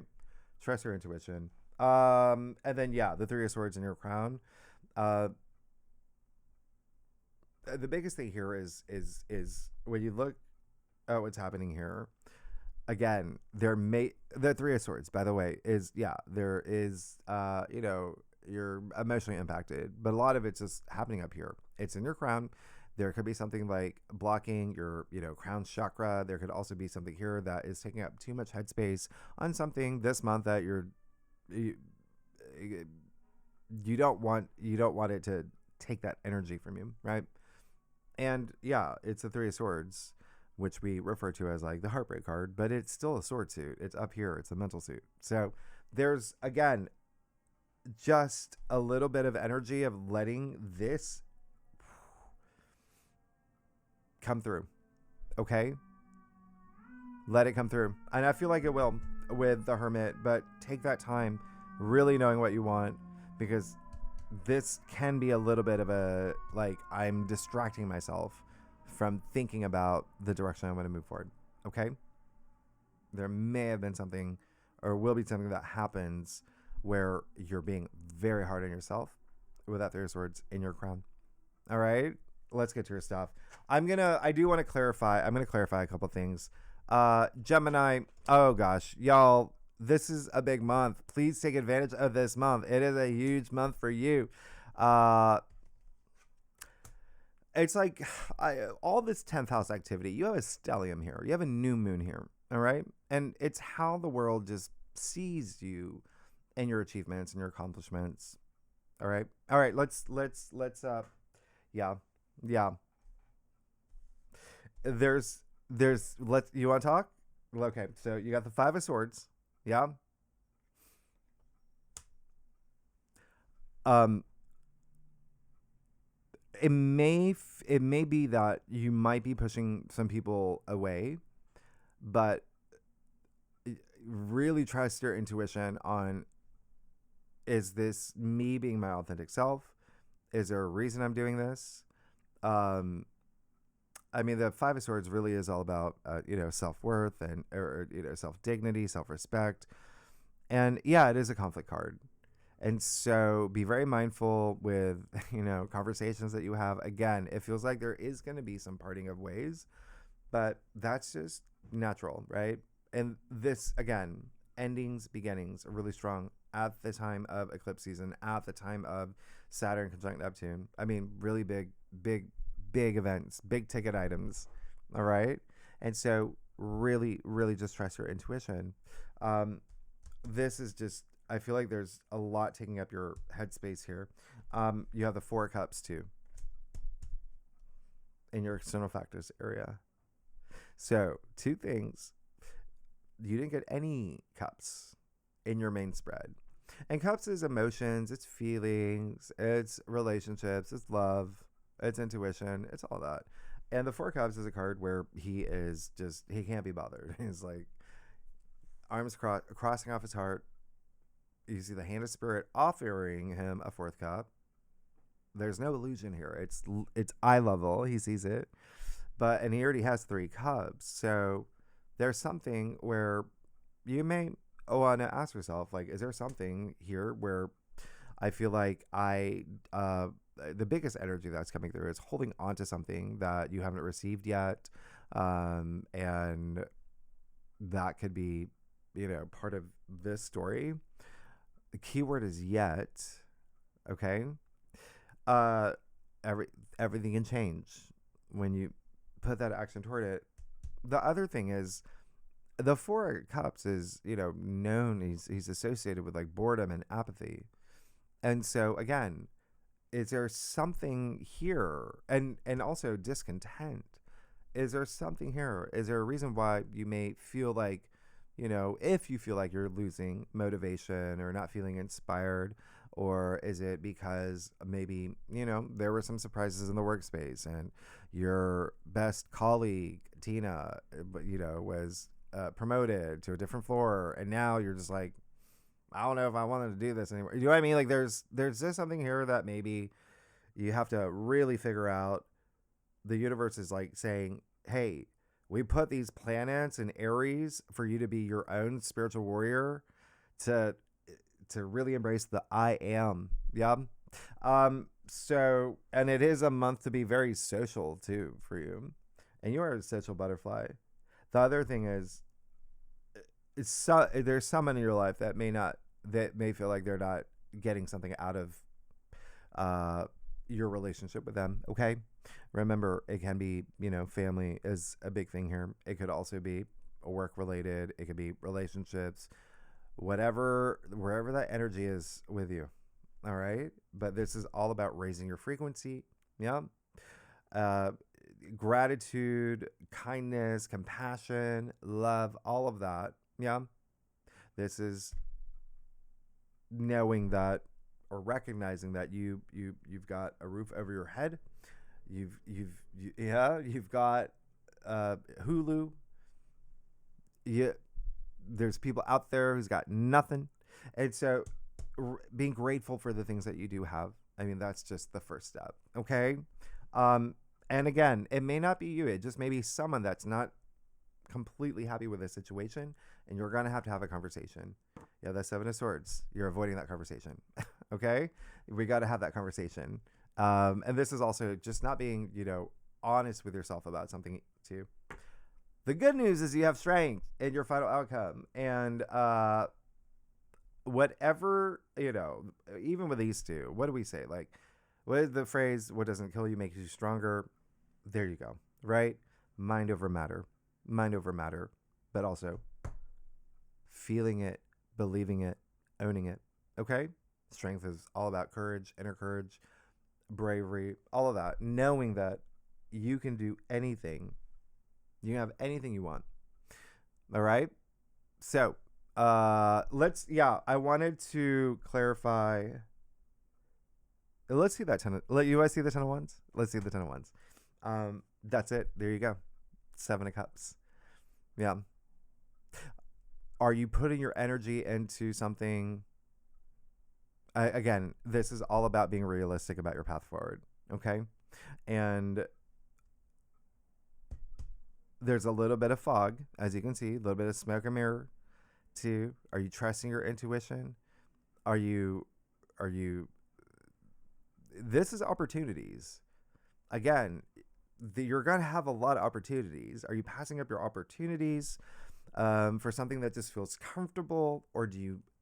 Trust your intuition. And then, yeah, the Three of Swords in your crown. The biggest thing here is when you look at what's happening here. Again, the Three of Swords, by the way, there is you're emotionally impacted, but a lot of it's just happening up here. It's in your crown. There could be something like blocking your crown chakra. There could also be something here that is taking up too much headspace on something this month that you don't want it to take that energy from you, right? And yeah, it's the Three of Swords, which we refer to as like the heartbreak card, but it's still a sword suit. It's up here. It's a mental suit. So there's, again, just a little bit of energy of letting this come through. Okay? Let it come through. And I feel like it will with the Hermit, but take that time really knowing what you want, because this can be a little bit of a, like, I'm distracting myself from thinking about the direction I want to move forward. Okay? There may have been something, or will be something that happens where you're being very hard on yourself with that Three of Swords in your crown. All right? Let's get to your stuff. I'm going to clarify a couple things. Gemini, oh gosh, y'all, this is a big month. Please take advantage of this month. It is a huge month for you. It's like all this 10th house activity. You have a stellium here. You have a new moon here. All right. And it's how the world just sees you and your achievements and your accomplishments. All right. All right. Let's yeah. You want to talk? Okay. So you got the Five of Swords. Yeah. It may be that you might be pushing some people away, but really trust your intuition on, is this me being my authentic self? Is there a reason I'm doing this? I mean, the Five of Swords really is all about, self-worth and, self-dignity, self-respect. And yeah, it is a conflict card. And so be very mindful with, conversations that you have. Again, it feels like there is going to be some parting of ways, but that's just natural, right? And this, again, endings, beginnings are really strong at the time of eclipse season, at the time of Saturn conjunct Neptune. I mean, really big events, big ticket items. All right. And so really, really just trust your intuition. This is just, I feel like there's a lot taking up your headspace here. You have the Four of Cups too in your external factors area. So 2 things. You didn't get any cups in your main spread. And cups is emotions, it's feelings, it's relationships, it's love, it's intuition, it's all that. And the Four Cups is a card where he is just, he can't be bothered. He's like, crossing off his heart. You see the hand of spirit offering him a fourth cup. There's no illusion here. It's eye level. He sees it, and he already has three cups. So there's something where you may want to ask yourself, like, is there something here where I feel like the biggest energy that's coming through is holding on to something that you haven't received yet, and that could be, part of this story. The key word is yet. Okay. uh Everything can change when you put that action toward it. The other thing is the Four Cups is, known, he's associated with like boredom and apathy. And so again, is there something here, and also discontent? Is there something here? Is there a reason why you may feel like, if you feel like you're losing motivation or not feeling inspired? Or is it because maybe, there were some surprises in the workspace and your best colleague, Tina, was promoted to a different floor, and now you're just like, I don't know if I wanted to do this anymore. You know what I mean? Like there's just something here that maybe you have to really figure out. The universe is like saying, hey, we put these planets in Aries for you to be your own spiritual warrior, to really embrace the I am. Yeah. So, and it is a month to be very social too for you. And you are a social butterfly. The other thing is, there's someone in your life that may feel like they're not getting something out of your relationship with them. Okay. Remember, it can be, family is a big thing here. It could also be work related. It could be relationships, wherever that energy is with you. All right. But this is all about raising your frequency. Yeah. Gratitude, kindness, compassion, love, all of that. Yeah. This is knowing that, or recognizing that you've got a roof over your head. You've got Hulu. There's people out there who's got nothing. And so being grateful for the things that you do have, I mean, that's just the first step. Okay. And again, it may not be you. It just may be someone that's not completely happy with this situation, and you're going to have a conversation. Yeah, that's Seven of Swords. You're avoiding that conversation. Okay. We got to have that conversation. And this is also just not being, honest with yourself about something too. The good news is you have strength in your final outcome. And whatever, even with these two, what do we say? Like, what is the phrase, what doesn't kill you makes you stronger? There you go, right? Mind over matter. Mind over matter. But also feeling it, believing it, owning it. Okay? Strength is all about courage, inner courage, bravery, all of that. Knowing that you can do anything. You can have anything you want. All right? So, I wanted to clarify. Let's see that you guys see the 10 of Wands? Let's see the 10 of Wands. That's it. There you go. 7 of Cups. Yeah. Are you putting your energy into something? Again, this is all about being realistic about your path forward. Okay. And there's a little bit of fog, as you can see, a little bit of smoke and mirror too. Are you trusting your intuition? Are you, this is opportunities. Again, you're going to have a lot of opportunities. Are you passing up your opportunities for something that just feels comfortable? Or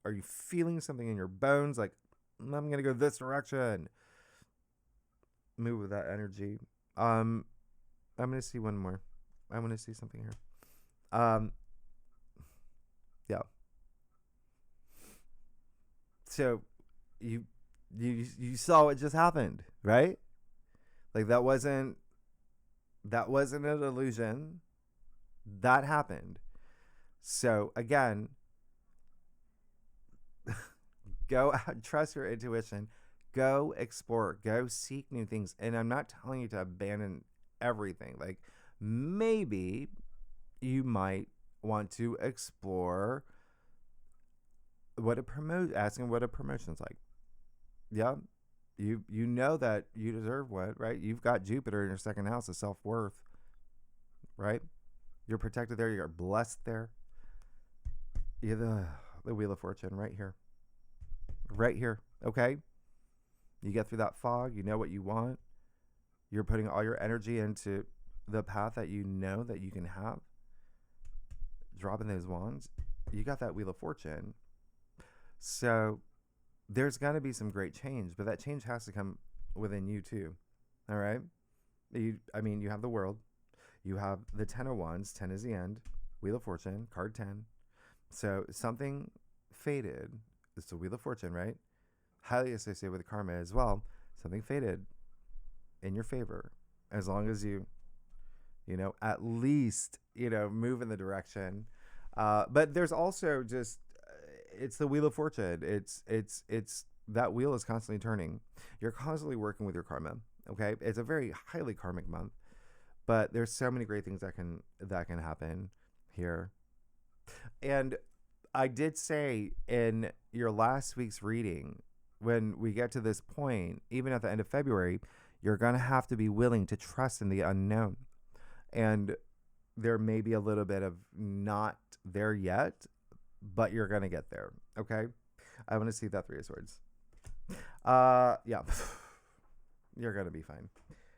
are you feeling something in your bones like, I'm going to go this direction? Move with that energy. I'm going to see one more. I want to see something here. Yeah. So you saw what just happened, right? Like that wasn't an illusion. That happened. So again, Go out, trust your intuition. Go explore. Go seek new things. And I'm not telling you to abandon everything. Like maybe you might want to explore asking what a promotion's like. Yeah. You know that you deserve one, right? You've got Jupiter in your second house of self-worth, right? You're protected there. You're blessed there. You're the Wheel of Fortune right here. Right here. Okay. You get through that fog. You know what you want. You're putting all your energy into the path that you know that you can have. Dropping those wands. You got that Wheel of Fortune. So there's going to be some great change, but that change has to come within you too. All right. You have the world. You have the 10 of Wands. 10 is the end. Wheel of Fortune. Card 10. So something faded. It's the Wheel of Fortune, right? Highly associated with karma as well. Something faded in your favor. As long as you at least, move in the direction. But there's also just, it's the Wheel of Fortune. It's that wheel is constantly turning. You're constantly working with your karma. Okay. It's a very highly karmic month, but there's so many great things that can happen here. And I did say in your last week's reading, when we get to this point, even at the end of February, you're going to have to be willing to trust in the unknown. And there may be a little bit of not there yet, but you're going to get there. Okay. I want to see that Three of Swords. Yeah. You're going to be fine.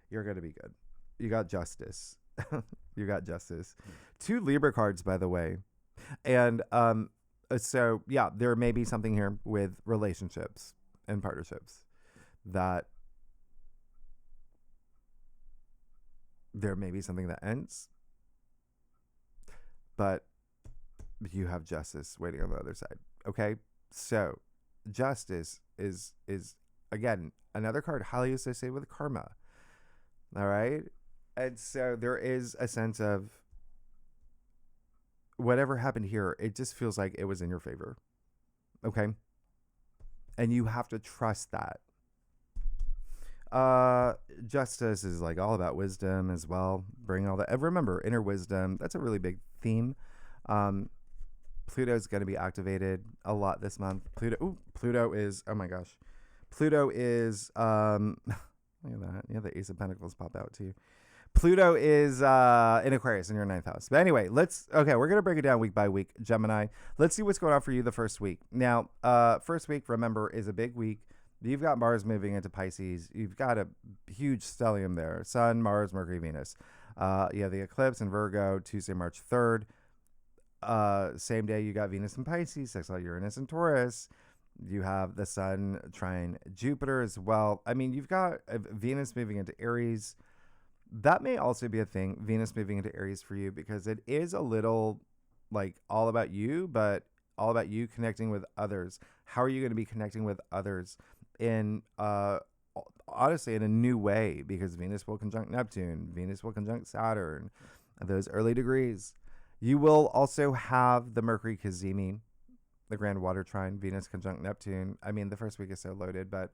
You're going to be good. You got Justice. You got Justice. 2 Libra cards, by the way. And so, yeah, there may be something here with relationships and partnerships that there may be something that ends, but you have Justice waiting on the other side. Okay. So Justice is again, another card highly associated with karma. All right. And so there is a sense of whatever happened here, it just feels like it was in your favor. Okay. And you have to trust that. Justice is like all about wisdom as well. Bring all that. And remember, inner wisdom, that's a really big theme. Pluto is going to be activated a lot this month. Pluto is, oh my gosh. Pluto is, look at that. You have the Ace of Pentacles pop out too. Pluto is in Aquarius in your 9th house. But anyway, we're going to break it down week by week, Gemini. Let's see what's going on for you the first week. Now, first week, remember, is a big week. You've got Mars moving into Pisces. You've got a huge stellium there. Sun, Mars, Mercury, Venus. You have the eclipse in Virgo, Tuesday, March 3rd. Same day, you got Venus in Pisces, sextile Uranus in Taurus. You have the Sun trine Jupiter as well. I mean, you've got Venus moving into Aries. That may also be a thing, Venus moving into Aries for you, because it is a little like all about you, but all about you connecting with others. How are you going to be connecting with others in, honestly, in a new way? Because Venus will conjunct Neptune, Venus will conjunct Saturn, those early degrees. You will also have the Mercury Cazimi, the Grand Water Trine, Venus conjunct Neptune. I mean, the first week is so loaded, but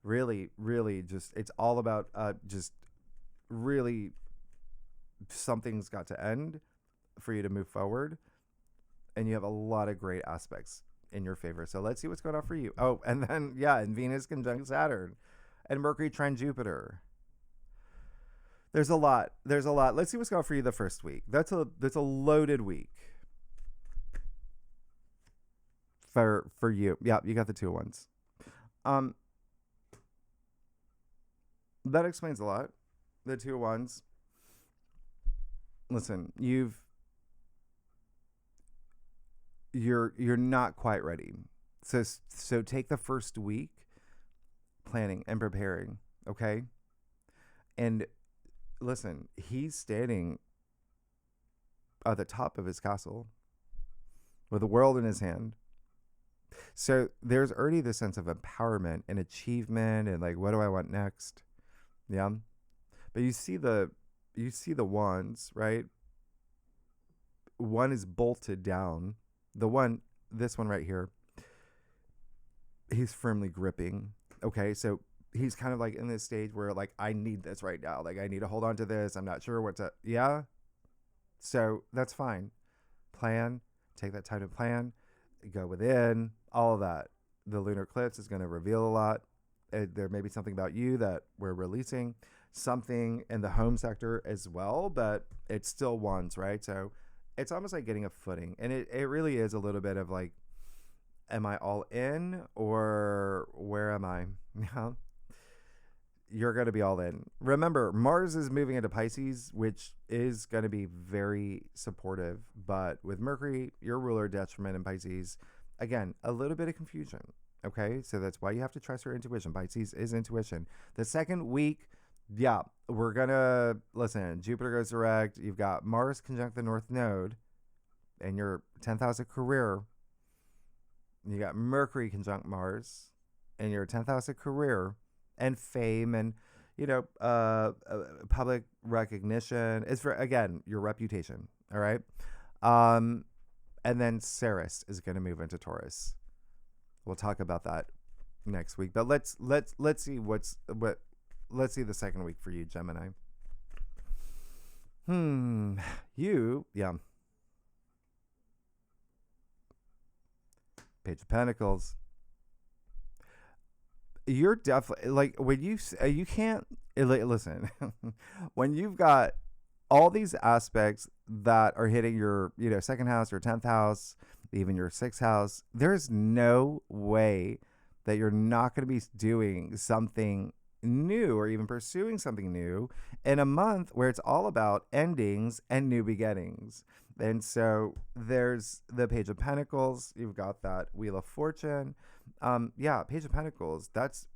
really, really just, it's all about just really something's got to end for you to move forward. And you have a lot of great aspects in your favor. So let's see what's going on for you. Oh, and then, yeah, and Venus conjunct Saturn and Mercury trine Jupiter. There's a lot. Let's see what's going on for you the first week. That's a loaded week for you. Yeah, you got the 2 ones. That explains a lot. The 2 ones. Listen, you're not quite ready. So take the first week planning and preparing, okay? And listen, he's standing at the top of his castle with the world in his hand. So there's already this sense of empowerment and achievement and like, what do I want next? Yeah. But you see the wands, right? One is bolted down. This one right here, he's firmly gripping. Okay, so he's kind of like in this stage where like I need this right now. Like I need to hold on to this. I'm not sure what to. Yeah, so that's fine. Plan. Take that time to plan. Go within. All of that. The lunar eclipse is going to reveal a lot. There may be something about you that we're releasing. Something in the home sector as well, but it's still ones, right? So it's almost like getting a footing. And it really is a little bit of like, am I all in or where am I? Yeah, you're going to be all in. Remember, Mars is moving into Pisces, which is going to be very supportive. But with Mercury, your ruler detriment in Pisces, again, a little bit of confusion. Okay, so that's why you have to trust your intuition. Pisces is intuition. The second week, yeah, we're going to listen. Jupiter goes direct. You've got Mars conjunct the North Node in your 10th house of career. You got Mercury conjunct Mars in your 10th house of career and fame and public recognition is for again your reputation. All right, and then Ceres is going to move into Taurus. We'll talk about that next week, but let's see let's see the second week for you, Gemini. You Page of Pentacles. You're definitely like when you can't listen when you've got all these aspects that are hitting your second house or 10th house, even your sixth house. There's no way that you're not going to be doing something new or even pursuing something new in a month where it's all about endings and new beginnings. And so there's the Page of Pentacles. You've got that Wheel of Fortune. Page of Pentacles. That's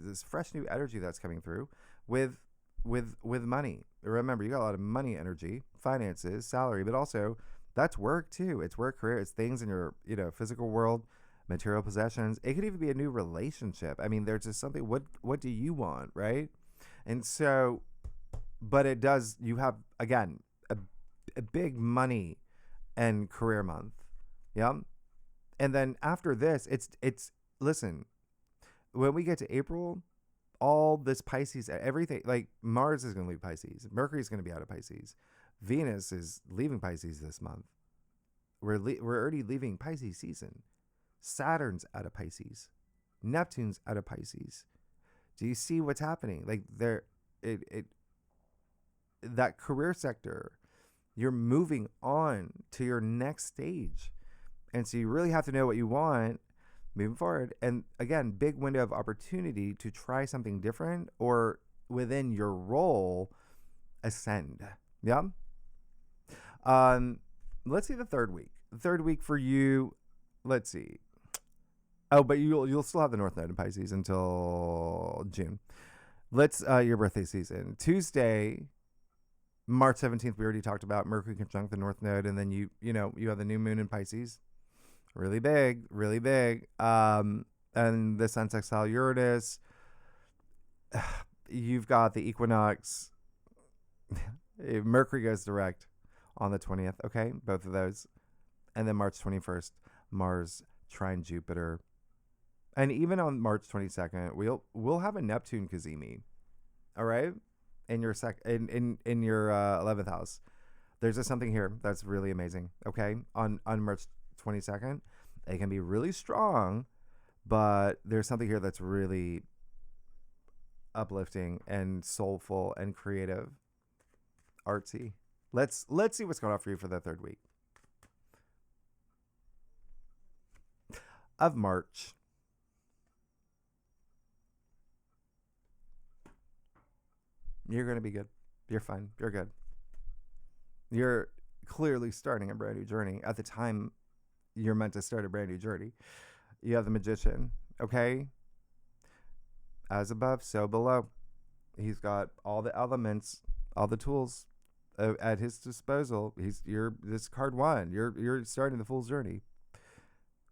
this fresh new energy that's coming through with money. Remember, you got a lot of money energy, finances, salary, but also that's work too. It's work, career. It's things in your physical world, material possessions. It could even be a new relationship. I mean, there's just something. What do you want, right? And so, but it does. You have again a big money and career month. Yeah. And then after this, it's listen, when we get to April, all this Pisces, everything like Mars is going to leave Pisces. Mercury is going to be out of Pisces. Venus is leaving Pisces this month. We're already leaving Pisces season. Saturn's out of Pisces. Neptune's out of Pisces. Do you see what's happening? Like that career sector, you're moving on to your next stage. And so you really have to know what you want moving forward. And again, big window of opportunity to try something different or within your role, ascend. Yeah. Let's see the third week. The third week for you, let's see. Oh, but you'll still have the North Node in Pisces until June. Let's your birthday season. Tuesday, March 17th, we already talked about Mercury conjunct the North Node, and then you have the new moon in Pisces. Really big, really big. And the Sun sextile Uranus. You've got the equinox. Mercury goes direct on the 20th. Okay, both of those. And then March 21st, Mars trine Jupiter. And even on March 22nd, we'll have a Neptune Kazemi. All right? In your in your 11th house. There's just something here that's really amazing. Okay? On March 22nd, it can be really strong, but there's something here that's really uplifting and soulful and creative, artsy. Let's see what's going on for you for the third week of March. You're going to be good. You're fine. You're good. You're clearly starting a brand new journey at the time you're meant to start a brand new journey. You have the Magician, okay? As above, so below. He's got all the elements, all the tools at his disposal. This card one. You're starting the Fool's journey.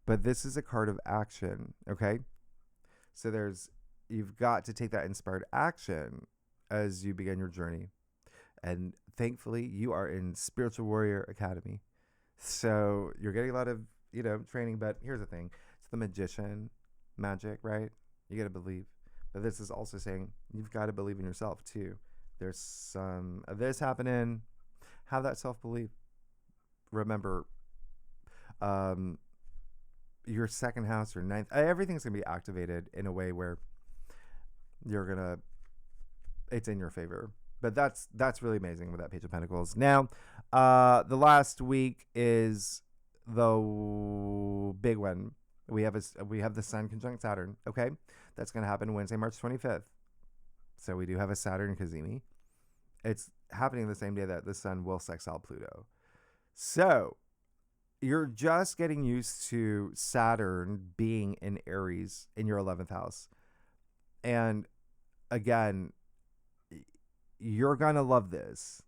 But this is a card of action, okay? So you've got to take that inspired action as you begin your journey. And thankfully, you are in Spiritual Warrior Academy. So you're getting a lot of, training. But here's the thing. It's the Magician. magic, right? You got to believe. But this is also saying you've got to believe in yourself too. There's some of this happening. Have that self belief. Remember, um, your second house or ninth, everything's gonna be activated in a way where you're gonna, it's in your favor. But that's really amazing with that Page of Pentacles. Now, the last week is the big one. We have the Sun conjunct Saturn. Okay, that's gonna happen Wednesday, March 25th. So we do have a Saturn Cazimi. It's happening the same day that the Sun will sextile Pluto. So you're just getting used to Saturn being in Aries in your 11th house. And again, you're going to love this.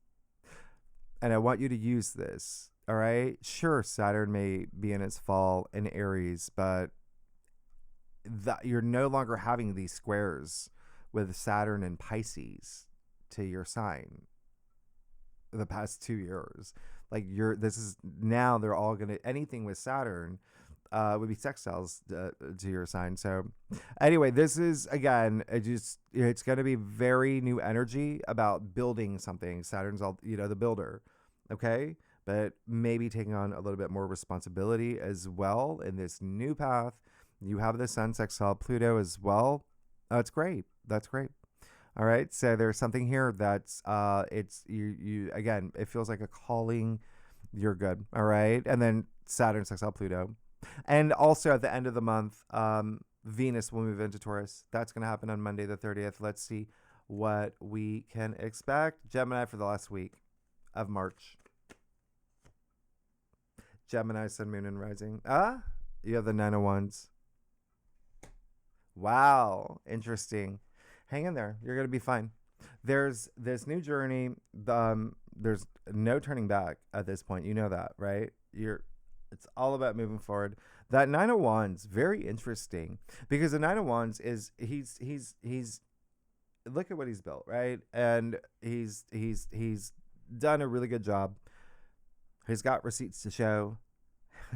And I want you to use this. All right. Sure, Saturn may be in its fall in Aries, but you're no longer having these squares with Saturn and Pisces to your sign the past 2 years. Like this is now they're all gonna, anything with Saturn would be sextiles to your sign. So anyway, this is again, it's gonna be very new energy about building something. Saturn's all, the builder, okay, but maybe taking on a little bit more responsibility as well in this new path. You have the Sun sextile Pluto as well. That's great. That's great. All right, so there's something here that's it's you again. It feels like a calling. You're good. All right, and then Saturn sextile Pluto, and also at the end of the month, Venus will move into Taurus. That's going to happen on Monday the 30th. Let's see what we can expect. Gemini for the last week of March. Gemini, Sun, Moon, and Rising. You have the Nine of Wands. Wow, interesting. Hang in there. You're going to be fine. There's this new journey. There's no turning back at this point. You know that, right? It's all about moving forward. That Nine of Wands, very interesting, because the Nine of Wands is he's look at what he's built, right? And he's done a really good job. He's got receipts to show.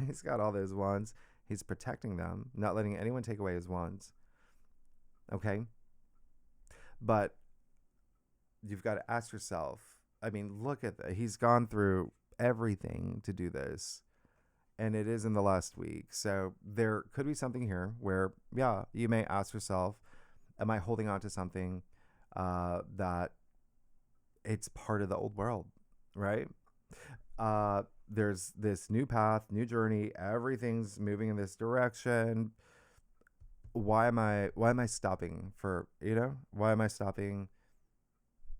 He's got all those wands. He's protecting them, not letting anyone take away his wands. Okay? But you've got to ask yourself, I mean, look at that. He's gone through everything to do this. And it is in the last week. So there could be something here where, yeah, you may ask yourself, am I holding on to something that it's part of the old world, right? There's this new path, new journey. Everything's moving in this direction. Why am I stopping for, why am I stopping?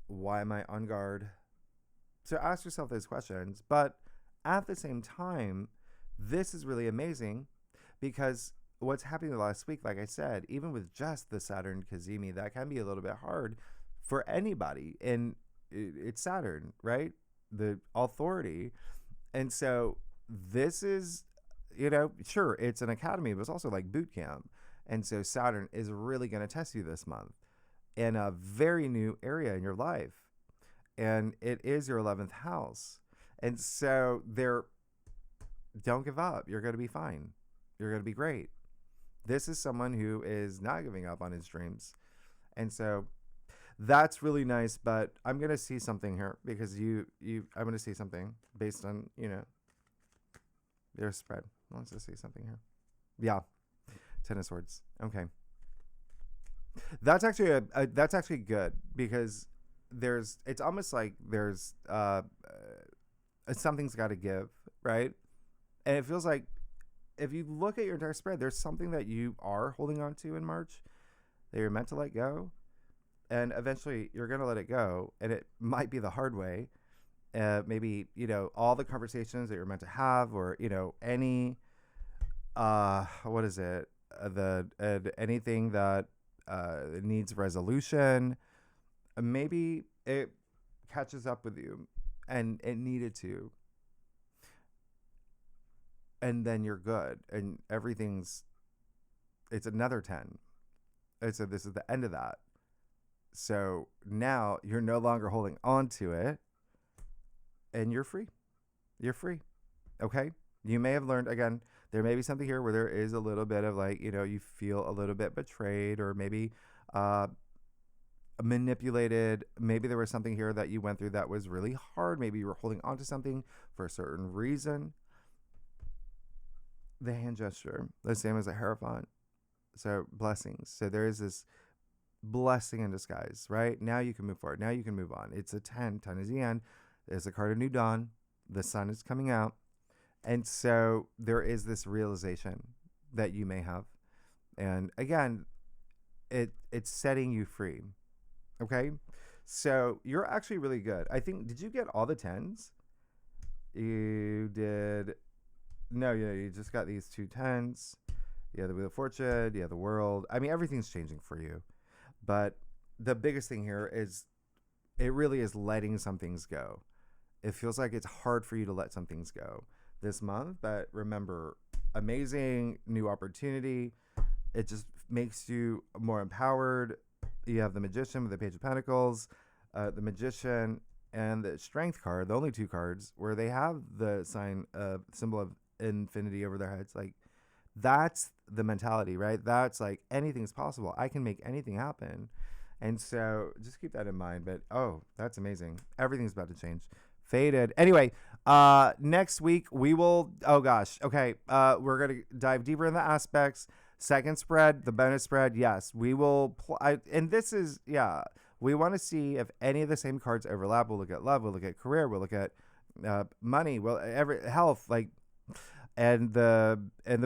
Why am I on guard? So ask yourself those questions. But at the same time, this is really amazing because what's happening the last week, like I said, even with just the Saturn Cazimi, that can be a little bit hard for anybody. And it's Saturn, right? The authority. And so this is, sure, it's an academy, but it's also like boot camp. And so Saturn is really going to test you this month in a very new area in your life. And it is your 11th house. And so don't give up. You're going to be fine. You're going to be great. This is someone who is not giving up on his dreams. And so that's really nice. But I'm going to see something here because I'm going to see something based on, your spread. Let's just see something here. Yeah. 10 of Swords. Okay. That's actually that's actually good because it's almost like there's something's got to give, right? And it feels like if you look at your entire spread, there's something that you are holding on to in March that you're meant to let go, and eventually you're going to let it go, and it might be the hard way. Maybe all the conversations that you're meant to have, or any what is it? Anything that needs resolution, maybe it catches up with you, and it needed to, and then you're good, and it's another 10. And so this is the end of that. So now you're no longer holding on to it, and you're free. You're free. Okay? You may have learned, again, There may be something here where there is a little bit of like, you feel a little bit betrayed, or maybe uh, manipulated. Maybe there was something here that you went through that was really hard. Maybe you were holding on to something for a certain reason. The hand gesture, the same as a Hierophant. So blessings. So there is this blessing in disguise, right? Now you can move forward. Now you can move on. It's a 10. 10 is the end. There's a card of new dawn. The sun is coming out. And so there is this realization that you may have. And again, it's setting you free. Okay? So you're actually really good. I think, did you get all the 10s? You did. No, yeah, you just got these 2 10s. Yeah, the Wheel of Fortune. Yeah, the World. I mean, everything's changing for you. But the biggest thing here is it really is letting some things go. It feels like it's hard for you to let some things go this month. But remember, amazing new opportunity. It just makes you more empowered. You have the Magician with the Page of Pentacles, the Magician, and the Strength card, the only 2 cards where they have the symbol of infinity over their heads. Like, that's the mentality, right? That's like anything's possible. I can make anything happen. And so just keep that in mind. But that's amazing. Everything's about to change. Faded. Anyway, next week we will, we're going to dive deeper in the aspects. Second spread, the bonus spread. Yes, we will. And this is, we want to see if any of the same cards overlap. We'll look at love. We'll look at career. We'll look at money. Well, health, like, and the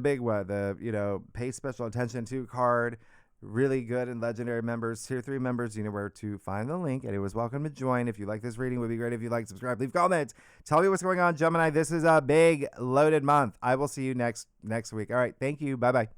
big one, the pay special attention to card. Really good and legendary members, tier 3 members. You know where to find the link, and it was welcome to join. If you like this reading, it would be great if you like, subscribe, leave comments, tell me what's going on, Gemini. This is a big loaded month. I will see you next week. All right, thank you. Bye bye.